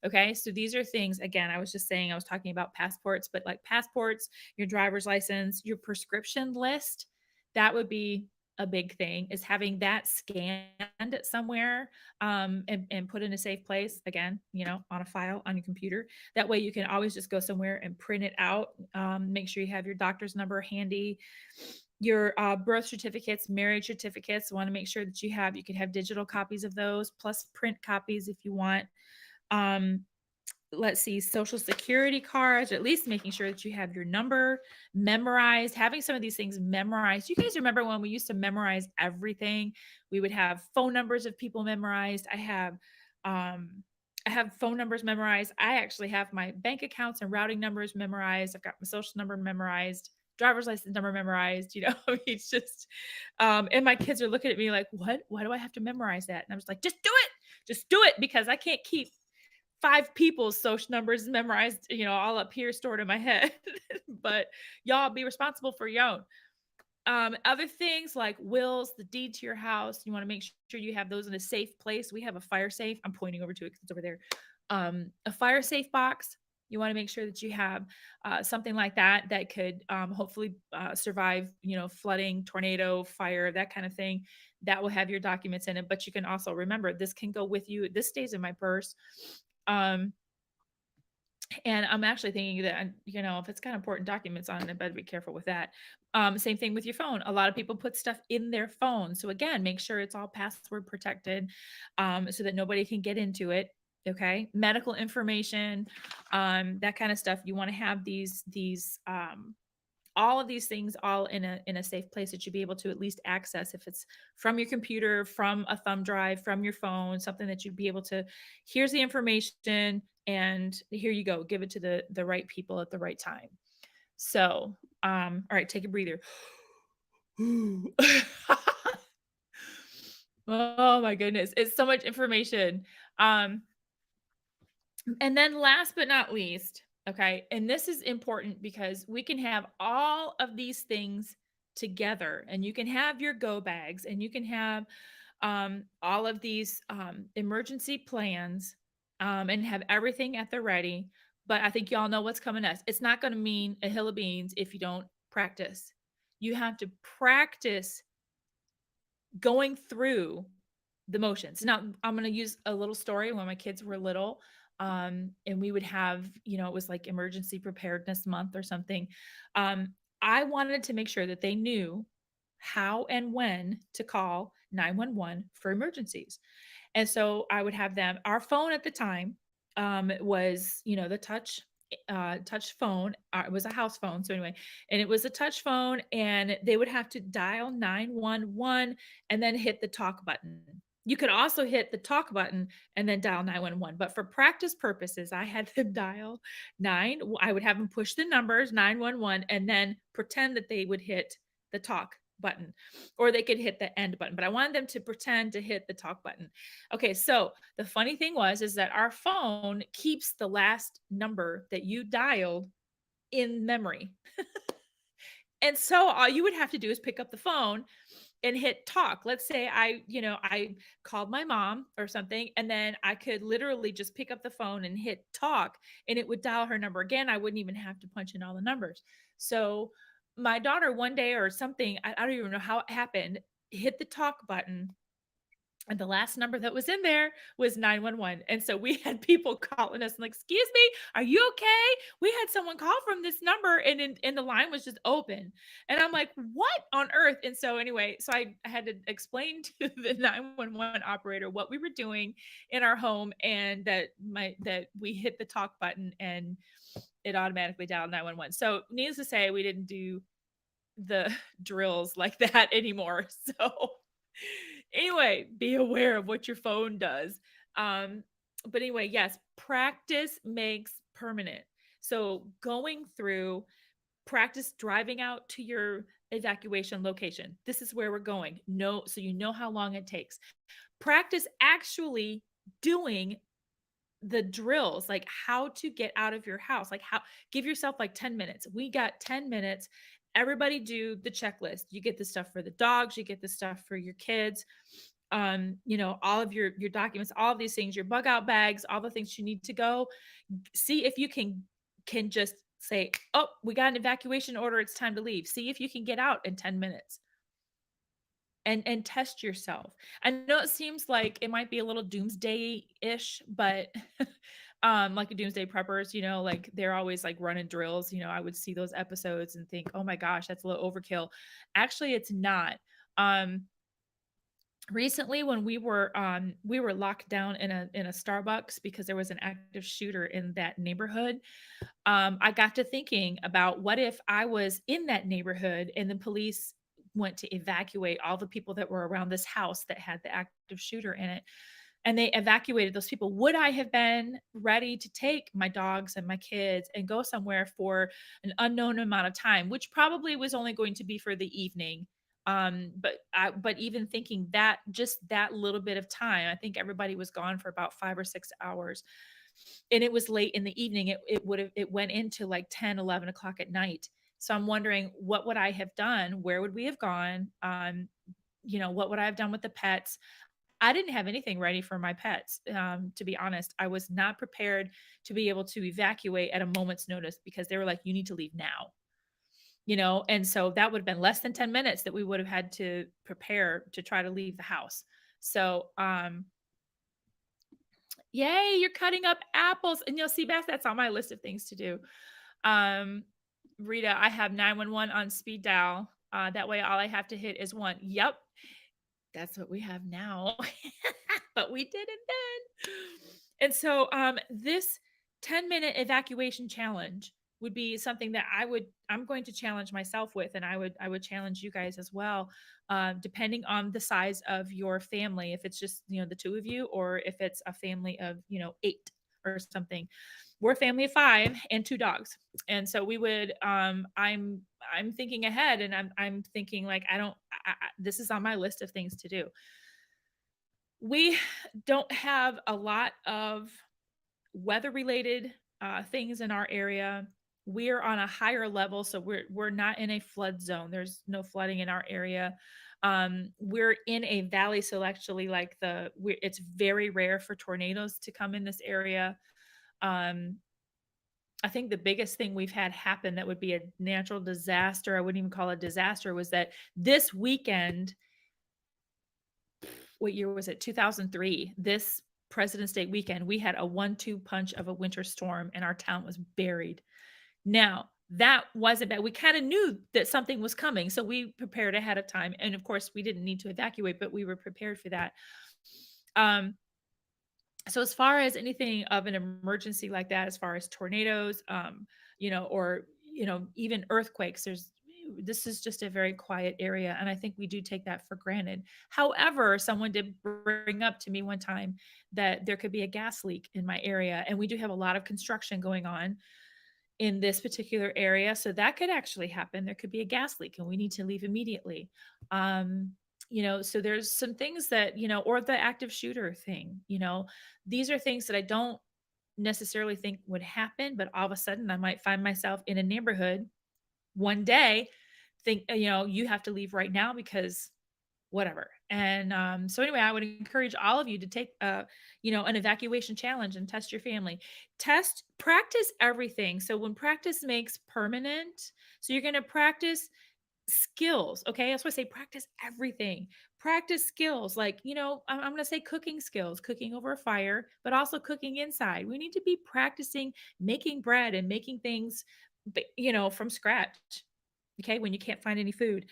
Okay. So these are things, again, I was just saying, I was talking about passports, but like passports, your driver's license, your prescription list, that would be a big thing is having that scanned somewhere, and put in a safe place, again, on a file on your computer. That way you can always just go somewhere and print it out. Make sure you have your doctor's number handy, your birth certificates, marriage certificates. Want to make sure that you can have digital copies of those, plus print copies if you want. Um, let's see, social security cards, or at least making sure that you have your number memorized, having some of these things memorized. You guys remember when we used to memorize everything? We would have phone numbers of people memorized. Um I have phone numbers memorized. I actually have my bank accounts and routing numbers memorized. I've got my social number memorized, driver's license number memorized. It's just and my kids are looking at me like, what? Why do I have to memorize that? And I was like, just do it. Just do it, because I can't keep five people's social numbers memorized, all up here stored in my head. But y'all be responsible for your own. Other things like wills, the deed to your house, you want to make sure you have those in a safe place. We have a fire safe. I'm pointing over to it because it's over there. A fire safe box. You want to make sure that you have something like that that could hopefully survive, flooding, tornado, fire, that kind of thing. That will have your documents in it. But you can also remember, this can go with you. This stays in my purse. Um, and I'm actually thinking that, if it's got important documents on it, I better be careful with that. Same thing with your phone. A lot of people put stuff in their phone. So again, make sure it's all password protected, so that nobody can get into it. Okay. Medical information, that kind of stuff. You want to have these all of these things all in a safe place that you'd be able to at least access, if it's from your computer, from a thumb drive, from your phone, something that you'd be able to, here's the information, and here you go, give it to the right people at the right time. So all right, take a breather. Oh my goodness, it's so much information. um and then last but not least, okay, and this is important because we can have all of these things together, and you can have your go bags, and you can have all of these emergency plans, and have everything at the ready. But I think y'all know what's coming next. It's not going to mean a hill of beans if you don't practice. You have to practice going through the motions. Now, I'm gonna use a little story when my kids were little, and we would have, it was like emergency preparedness month or something. Um, I wanted to make sure that they knew how and when to call 911 for emergencies. And so I would have them, our phone at the time was, the touch phone. It was a house phone. So anyway, and it was a touch phone, and they would have to dial 911 and then hit the talk button. You could also hit the talk button and then dial 911. But for practice purposes, I had them dial I would have them push the numbers 911 and then pretend that they would hit the talk button, or they could hit the end button. But I wanted them to pretend to hit the talk button. Okay, so the funny thing is that our phone keeps the last number that you dialed in memory. And so all you would have to do is pick up the phone and hit talk. Let's say I called my mom or something, and then I could literally just pick up the phone and hit talk, and it would dial her number again. I wouldn't even have to punch in all the numbers. So my daughter one day or something, I don't even know how it happened, hit the talk button, and the last number that was in there was 911. And so we had people calling us and like, excuse me, are you okay? We had someone call from this number, and the line was just open. And I'm like, what on earth? And so anyway, so I had to explain to the 911 operator what we were doing in our home, and that we hit the talk button and it automatically dialed 911. So needless to say, we didn't do the drills like that anymore. So anyway, be aware of what your phone does. Um, but anyway, yes, practice makes permanent. So going through, practice driving out to your evacuation location. This is where we're going. No, so you know how long it takes. Practice actually doing the drills, like how to get out of your house, like how, give yourself like 10 minutes. We got 10 minutes. Everybody do the checklist. You get the stuff for the dogs, you get the stuff for your kids, all of your documents, all of these things, your bug out bags, all the things you need to go. See if you can just say, oh, we got an evacuation order, it's time to leave. See if you can get out in 10 minutes. and test yourself. I know it seems like it might be a little doomsday-ish, but like a doomsday preppers, like they're always like running drills. I would see those episodes and think, oh my gosh, that's a little overkill. Actually, it's not. Um, Recently when we were locked down in a Starbucks because there was an active shooter in that neighborhood. I got to thinking about what if I was in that neighborhood and the police went to evacuate all the people that were around this house that had the active shooter in it, and they evacuated those people. Would I have been ready to take my dogs and my kids and go somewhere for an unknown amount of time, which probably was only going to be for the evening? But even thinking that just that little bit of time, I think everybody was gone for about 5 or 6 hours, and it was late in the evening. It went into like 10, 11 o'clock at night. So I'm wondering, what would I have done? Where would we have gone? What would I have done with the pets? I didn't have anything ready for my pets. To be honest, I was not prepared to be able to evacuate at a moment's notice because they were like, you need to leave now. And so that would have been less than 10 minutes that we would have had to prepare to try to leave the house. So, yay, you're cutting up apples. And you'll see, Beth, that's on my list of things to do. Um, Rita, I have 911 on speed dial. That way, all I have to hit is one. Yep, that's what we have now. But we did it then. And so, this 10-minute evacuation challenge would be something that I'm going to challenge myself with, and I would challenge you guys as well, depending on the size of your family. If it's just the two of you, or if it's a family of 8 or something. We're a family of 5 and 2 dogs, and so we would. I'm thinking ahead, and I'm thinking like I don't. This is on my list of things to do. We don't have a lot of weather related things in our area. We're on a higher level, so we're not in a flood zone. There's no flooding in our area. We're in a valley, so actually, it's very rare for tornadoes to come in this area. Um, I think the biggest thing we've had happen that would be a natural disaster, I wouldn't even call it a disaster, was that this weekend, what year was it? 2003. This President's Day weekend, we had a 1-2 punch of a winter storm and our town was buried. Now, that wasn't bad. We kind of knew that something was coming, so we prepared ahead of time. And of course, we didn't need to evacuate, but we were prepared for that. Um, so as far as anything of an emergency like that, as far as tornadoes, or even earthquakes, this is just a very quiet area, and I think we do take that for granted. However, someone did bring up to me one time that there could be a gas leak in my area, and we do have a lot of construction going on in this particular area, so that could actually happen. There could be a gas leak and we need to leave immediately. So there's some things that, or the active shooter thing, these are things that I don't necessarily think would happen, but all of a sudden I might find myself in a neighborhood one day, think, you have to leave right now because whatever. And so anyway, I would encourage all of you to take an evacuation challenge and test your family. Practice everything. So when practice makes permanent, so you're going to practice skills. Okay, that's why I say practice everything. Practice skills like, I'm going to say cooking skills, cooking over a fire, but also cooking inside. We need to be practicing making bread and making things from scratch. Okay, when you can't find any food,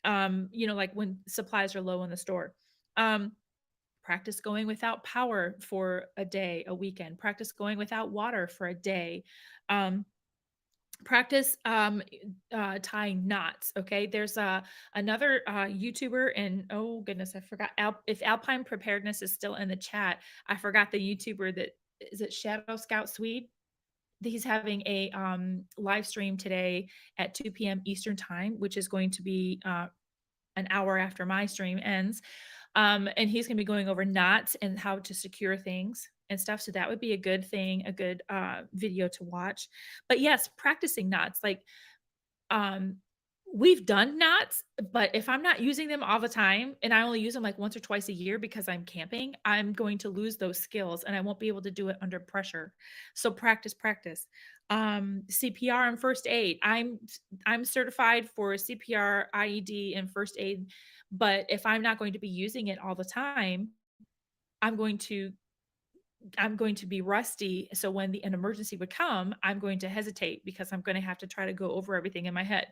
like when supplies are low in the store. um Practice going without power for a day, a weekend. Practice going without water for a day. Practice tying knots. Okay, there's another YouTuber, and oh goodness, I forgot. If Alpine Preparedness is still in the chat, I forgot the YouTuber. That is it, Shadow Scout Swede. He's having a live stream today at 2 p.m. Eastern time, which is going to be an hour after my stream ends. And he's going to be going over knots and how to secure things and stuff. So that would be a good thing, a good video to watch. But yes, practicing knots. Like, um, We've done knots, but if I'm not using them all the time and I only use them like once or twice a year because I'm camping, I'm going to lose those skills and I won't be able to do it under pressure. So practice, practice. CPR and first aid. I'm certified for CPR, IED, and first aid, but if I'm not going to be using it all the time, I'm going to I'm going to be rusty. So when an emergency would come, I'm going to hesitate because I'm going to have to try to go over everything in my head.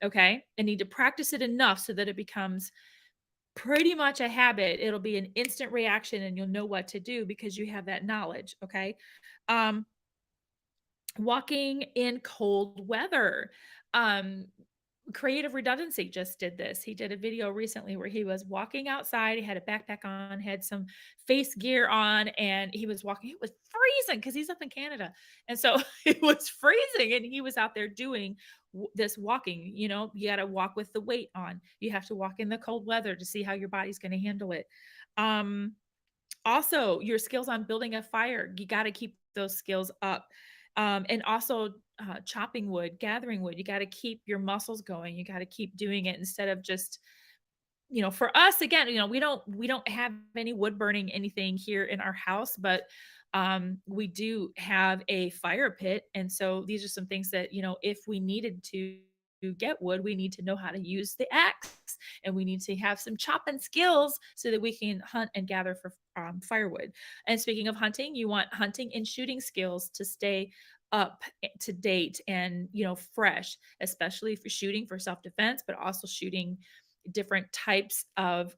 Okay. I need to practice it enough so that it becomes pretty much a habit. It'll be an instant reaction and you'll know what to do because you have that knowledge. Okay. Um, Walking in cold weather. Um, Creative Redundancy just did this. He did a video recently where he was walking outside. He had a backpack on, had some face gear on, and he was walking. It was freezing because he's up in Canada. And so it was freezing, and he was out there doing this walking. You know, you got to walk with the weight on. You have to walk in the cold weather to see how your body's going to handle it. Um, Also, your skills on building a fire, you gotta keep those skills up. And also, chopping wood, gathering wood, you gotta keep your muscles going, you gotta keep doing it instead of just for us, again, we don't have any wood burning anything here in our house, but, we do have a fire pit, and so these are some things that, if we needed to get wood, we need to know how to use the axe, and we need to have some chopping skills so that we can hunt and gather for, firewood. And speaking of hunting, you want hunting and shooting skills to stay up to date and, fresh, especially for shooting for self-defense, but also shooting different types of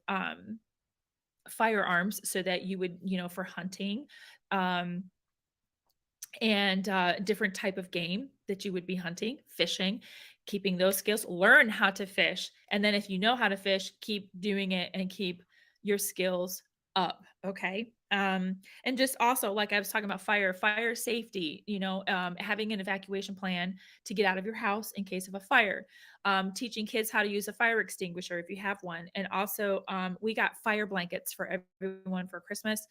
firearms so that you would, for hunting, um, and different type of game that you would be hunting, fishing, keeping those skills, learn how to fish. And then if you know how to fish, keep doing it and keep your skills up. Okay. And just also, like I was talking about fire safety, having an evacuation plan to get out of your house in case of a fire, teaching kids how to use a fire extinguisher if you have one. And also, we got fire blankets for everyone for Christmas,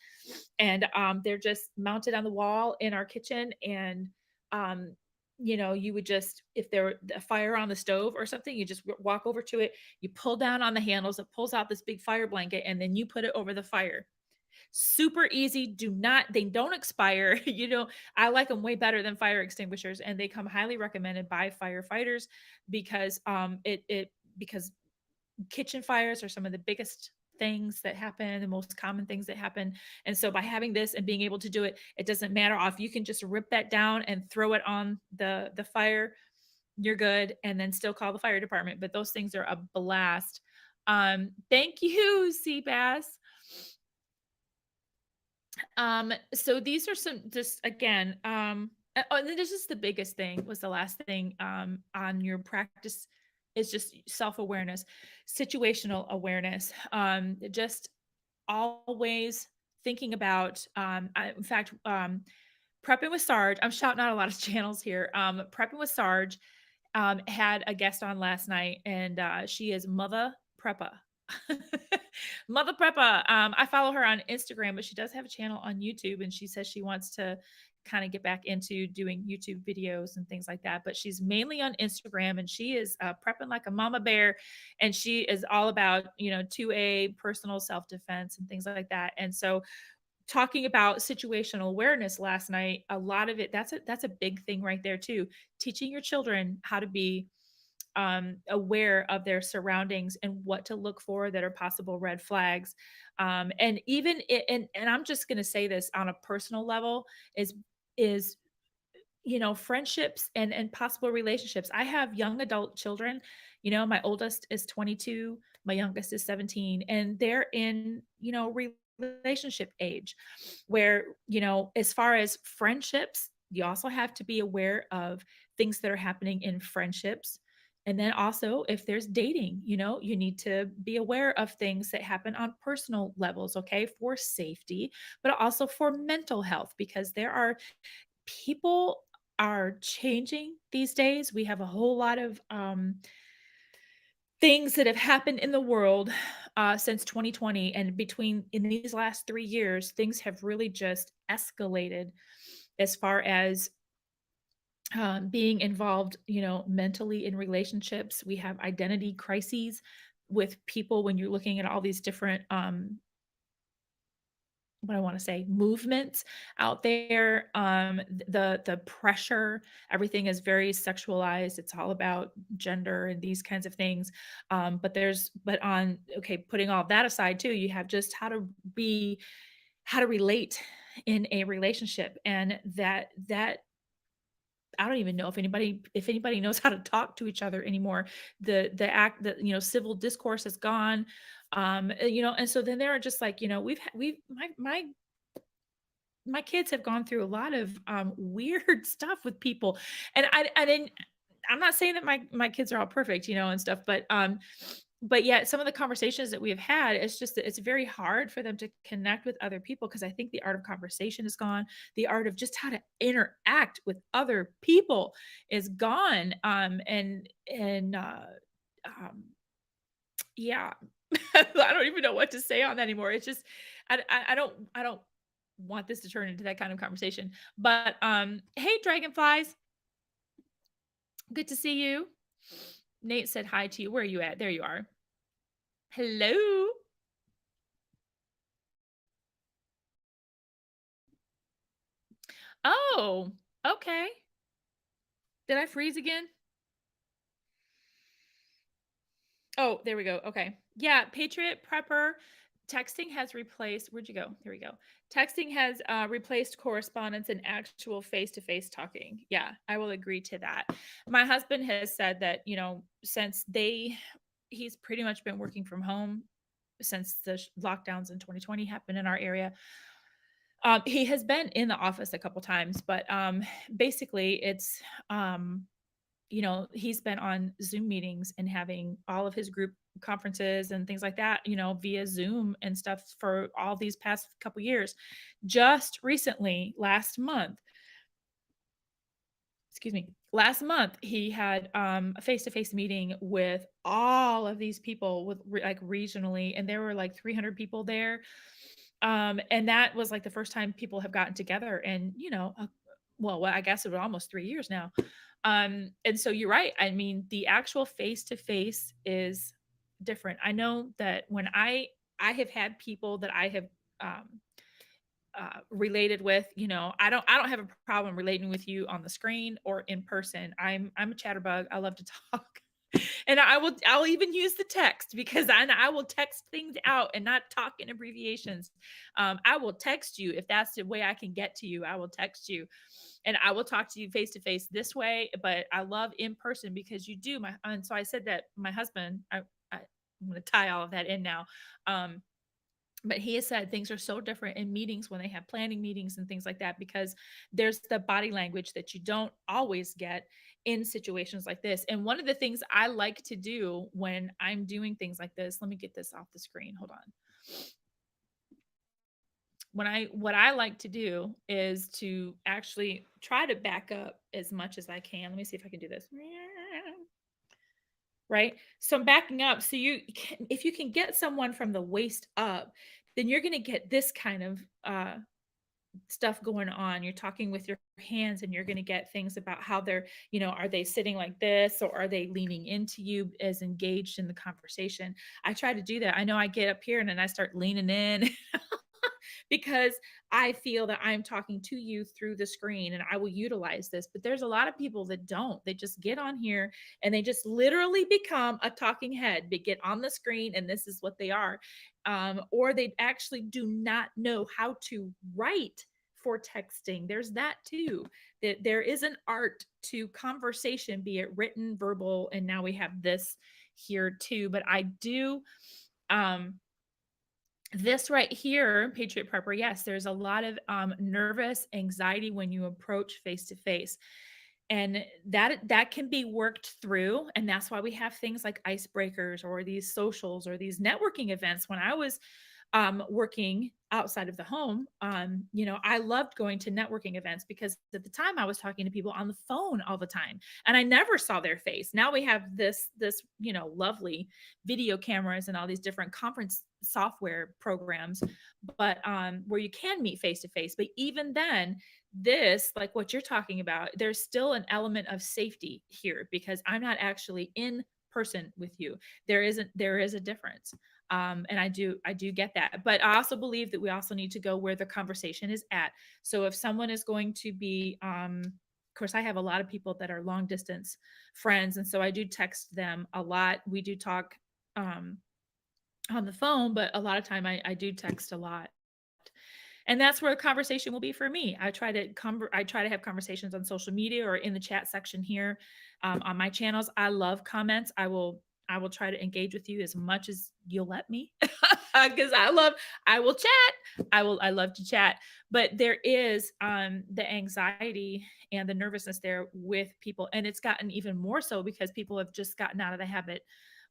and they're just mounted on the wall in our kitchen. And um, you would just, if there were a fire on the stove or something, you just walk over to it, you pull down on the handles, it pulls out this big fire blanket, and then you put it over the fire. Super easy. They don't expire. I like them way better than fire extinguishers, and they come highly recommended by firefighters because because kitchen fires are some of the biggest things that happen, the most common things that happen. And so by having this and being able to do it, it doesn't matter if you can just rip that down and throw it on the fire, you're good, and then still call the fire department. But those things are a blast. Thank you, Seabass. So these are some, just again, and this is the biggest thing, was the last thing on your practice, is just self-awareness, situational awareness. Just always thinking about, in fact, Prepping with Sarge. I'm shouting out a lot of channels here. Prepping with Sarge had a guest on last night, and she is Mother Preppa. Mother Preppa. I follow her on Instagram, but she does have a channel on YouTube, and she says she wants to kind of get back into doing YouTube videos and things like that. But she's mainly on Instagram, and she is prepping like a mama bear, and she is all about 2A personal self defense and things like that. And so, talking about situational awareness last night, a lot of it, that's a big thing right there too. Teaching your children how to be aware of their surroundings and what to look for that are possible red flags. And even and I'm just going to say this on a personal level, is friendships and possible relationships. I have young adult children. My oldest is 22, my youngest is 17, and they're in relationship age, where as far as friendships, you also have to be aware of things that are happening in friendships. And then also, if there's dating, you need to be aware of things that happen on personal levels, okay, for safety, but also for mental health, because people are changing these days. We have a whole lot of things that have happened in the world since 2020, and in these last 3 years, things have really just escalated as far as being involved, mentally in relationships. We have identity crises with people when you're looking at all these different what I want to say, movements out there. The pressure, everything is very sexualized. It's all about gender and these kinds of things. But on okay, putting all that aside too, you have just how to relate in a relationship, and that I don't even know if anybody knows how to talk to each other anymore. The civil discourse is gone. And so then there are just like, we've my kids have gone through a lot of weird stuff with people. And I didn't I'm not saying that my kids are all perfect, and stuff, but yet some of the conversations that we have had, it's just that it's very hard for them to connect with other people because I think the art of conversation is gone. The art of just how to interact with other people is gone. Um yeah. I don't even know what to say on that anymore. It's just I don't want this to turn into that kind of conversation. But hey dragonflies, good to see you. Nate said hi to you. Where are you at? There you are. Hello. Oh, okay. Did I freeze again? Oh, there we go. Okay. Yeah, Patriot Prepper. Texting has replaced, where'd you go? Here we go. Texting has replaced correspondence and actual face to face talking. Yeah, I will agree to that. My husband has said that, since he's pretty much been working from home since the lockdowns in 2020 happened in our area. He has been in the office a couple times, but basically it's he's been on Zoom meetings and having all of his group conferences and things like that, via Zoom and stuff for all these past couple years. Just recently, last month, he had a face-to-face meeting with all of these people with like regionally, and there were like 300 people there. And that was like the first time people have gotten together and, well, I guess it was almost 3 years now. And so you're right. I mean, the actual face to face is different. I know that when I have had people that I have um, related with, I don't have a problem relating with you on the screen or in person. I'm a chatterbug. I love to talk. And I'll even use the text because I will text things out and not talk in abbreviations. I will text you if that's the way I can get to you. I will text you, and I will talk to you face to face this way. But I love in person because you do my. And so I said that my husband. I'm going to tie all of that in now. Um, but he has said things are so different in meetings when they have planning meetings and things like that because there's the body language that you don't always get in situations like this. And one of the things I like to do when I'm doing things like this, let me get this off the screen. Hold on. What I like to do is to actually try to back up as much as I can. Let me see if I can do this. Right? So I'm backing up. So if you can get someone from the waist up, then you're going to get this kind of stuff going on. You're talking with your hands and you're going to get things about how they're, are they sitting like this or are they leaning into you as engaged in the conversation? I try to do that. I know I get up here and then I start leaning in because I feel that I'm talking to you through the screen and I will utilize this. But there's a lot of people that don't. They just get on here and they just literally become a talking head. They get on the screen and this is what they are. Or they actually do not know how to write for texting. There's that too. That there is an art to conversation, be it written, verbal, and now we have this here too. But I do this right here, Patriot Prepper, yes, there's a lot of nervous anxiety when you approach face to face. And that can be worked through. And that's why we have things like icebreakers or these socials or these networking events. When I was working outside of the home, I loved going to networking events because at the time I was talking to people on the phone all the time and I never saw their face. Now we have this lovely video cameras and all these different conference software programs, but where you can meet face to face. But even then, this, like what you're talking about, there's still an element of safety here because I'm not actually in person with you. There is a difference. And I do get that. But I also believe that we also need to go where the conversation is at. So if someone is going to be of course I have a lot of people that are long distance friends, and so I do text them a lot. We do talk um on the phone, but a lot of time I do text a lot. And that's where a conversation will be for me. I try to have conversations on social media or in the chat section here on my channels. I love comments. I will try to engage with you as much as you'll let me because I will chat. I love to chat. But there is the anxiety and the nervousness there with people, and it's gotten even more so because people have just gotten out of the habit,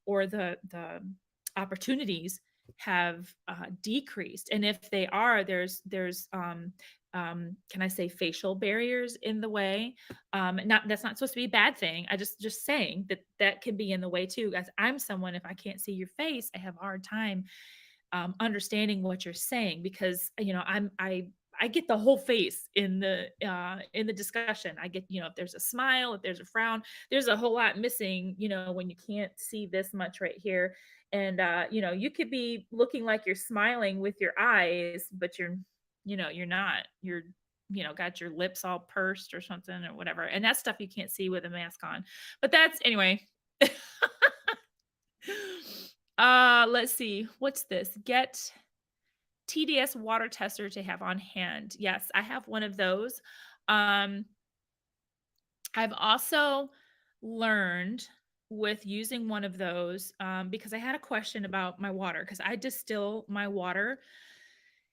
or the opportunities have decreased. And if they are, can I say, facial barriers in the way. Not That's not supposed to be a bad thing. I just saying that that can be in the way too. As I'm someone, if I can't see your face, I have a hard time understanding what you're saying because I get the whole face in the discussion. I get, if there's a smile, if there's a frown, there's a whole lot missing, when you can't see this much right here. And you could be looking like you're smiling with your eyes, but you're not. You're got your lips all pursed or something or whatever. And that's stuff you can't see with a mask on. But that's anyway. Let's see. What's this? Get TDS water tester to have on hand. Yes, I have one of those. Um, I've also learned with using one of those because I had a question about my water because I distill my water,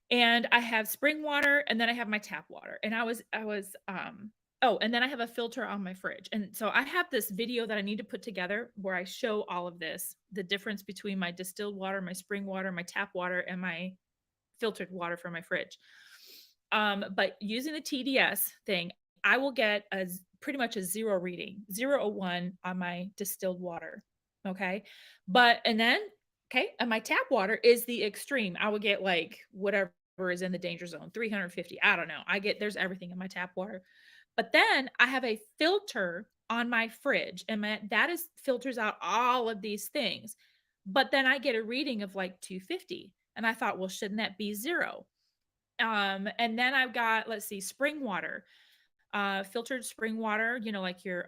and I have spring water and then I have my tap water. And oh, and then I have a filter on my fridge. And so I have this video that I need to put together where I show all of this, the difference between my distilled water, my spring water, my tap water, and my filtered water from my fridge. But using the TDS thing, I will get pretty much a zero reading, 0 or 1 on my distilled water. Okay. And then, okay, and my tap water is the extreme. I would get like whatever is in the danger zone, 350. I don't know. There's everything in my tap water. But then I have a filter on my fridge, and that is filters out all of these things. But then I get a reading of like 250. And I thought, well, shouldn't that be 0? And then I've got, let's see, spring water, filtered spring water, like your,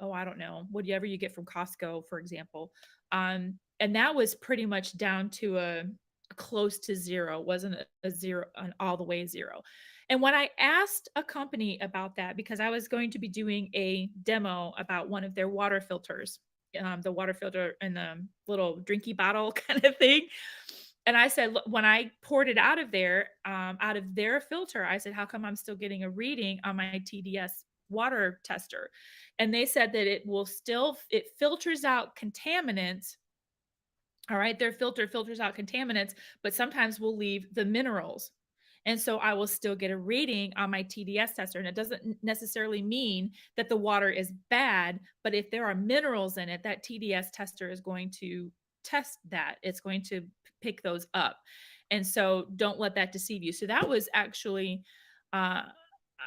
oh, I don't know, whatever you get from Costco, for example. And that was pretty much down to a close to 0, wasn't a 0, an all the way 0. And when I asked a company about that, because I was going to be doing a demo about one of their water filters, the water filter in the little drinky bottle kind of thing. And I said, "Look, when I poured it out of their filter, I said, how come I'm still getting a reading on my TDS water tester?" And they said that it filters out contaminants. All right. Their filter filters out contaminants, but sometimes will leave the minerals. And so I will still get a reading on my TDS tester. And it doesn't necessarily mean that the water is bad, but if there are minerals in it, that TDS tester is going to test that. It's going to pick those up. And so don't let that deceive you. So that was actually, uh,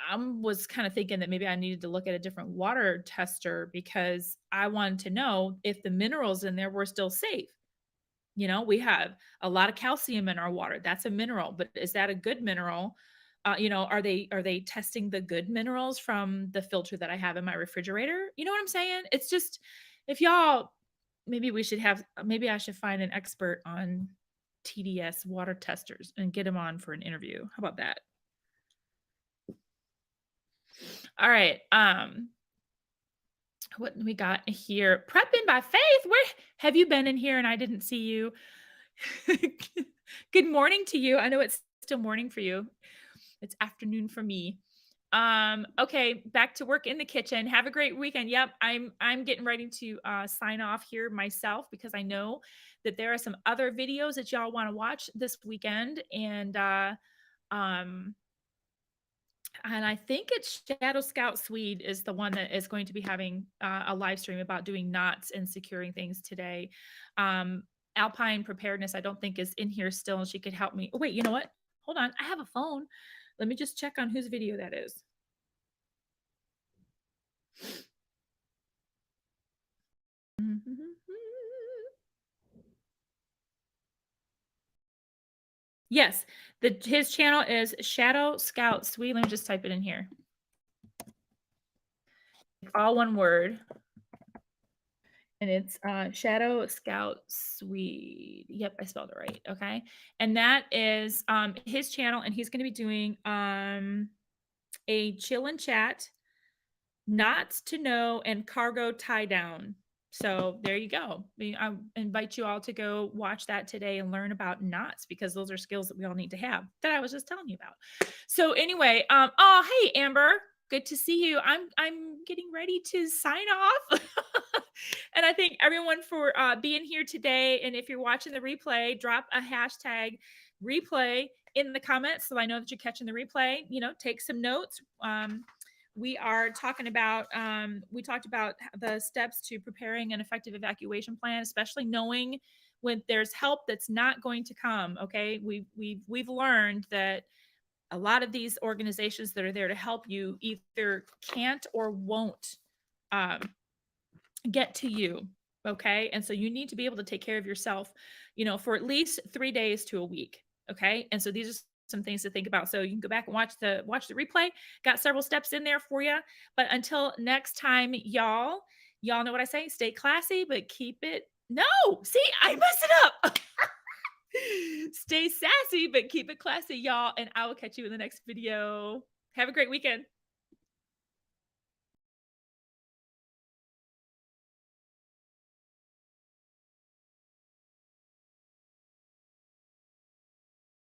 I was kind of thinking that maybe I needed to look at a different water tester because I wanted to know if the minerals in there were still safe. We have a lot of calcium in our water. That's a mineral, but is that a good mineral? Are they testing the good minerals from the filter that I have in my refrigerator? You know what I'm saying? It's just, if y'all, maybe I should find an expert on TDS water testers and get him on for an interview. How about that? All right. What we got here? Prepping by Faith. Where have you been in here and I didn't see you? Good morning to you. I know it's still morning for you. It's afternoon for me. Okay, back to work in the kitchen. Have a great weekend. Yep, I'm getting ready to sign off here myself because I know that there are some other videos that y'all want to watch this weekend. Um and I think it's Shadow Scout Swede is the one that is going to be having a live stream about doing knots and securing things today. Alpine Preparedness, I don't think is in here still, and she could help me. Oh, wait, you know what? Hold on, I have a phone. Let me just check on whose video that is. Yes, his channel is Shadow Scout Sweet. Let me just type it in here. All one word. And it's Shadow Scout Swede. Yep, I spelled it right. Okay. And that is his channel, and he's going to be doing a chill and chat, knots to know, and cargo tie down. So there you go. I invite you all to go watch that today and learn about knots, because those are skills that we all need to have that I was just telling you about. So anyway, oh hey Amber, good to see you. I'm getting ready to sign off. And I thank everyone for being here today. And if you're watching the replay, drop a hashtag replay in the comments so I know that you're catching the replay. You know, take some notes. We are talking about we talked about the steps to preparing an effective evacuation plan, especially knowing when there's help that's not going to come. Okay, we've learned that a lot of these organizations that are there to help you either can't or won't get to you. Okay, and so you need to be able to take care of yourself, you know, for at least 3 days to a week. Okay, and so these are some things to think about. So you can go back and watch the replay. Got several steps in there for you. But until next time, y'all know what I say. Stay classy, but keep it. No, see, I messed it up. Stay sassy, but keep it classy, y'all. And I will catch you in the next video. Have a great weekend.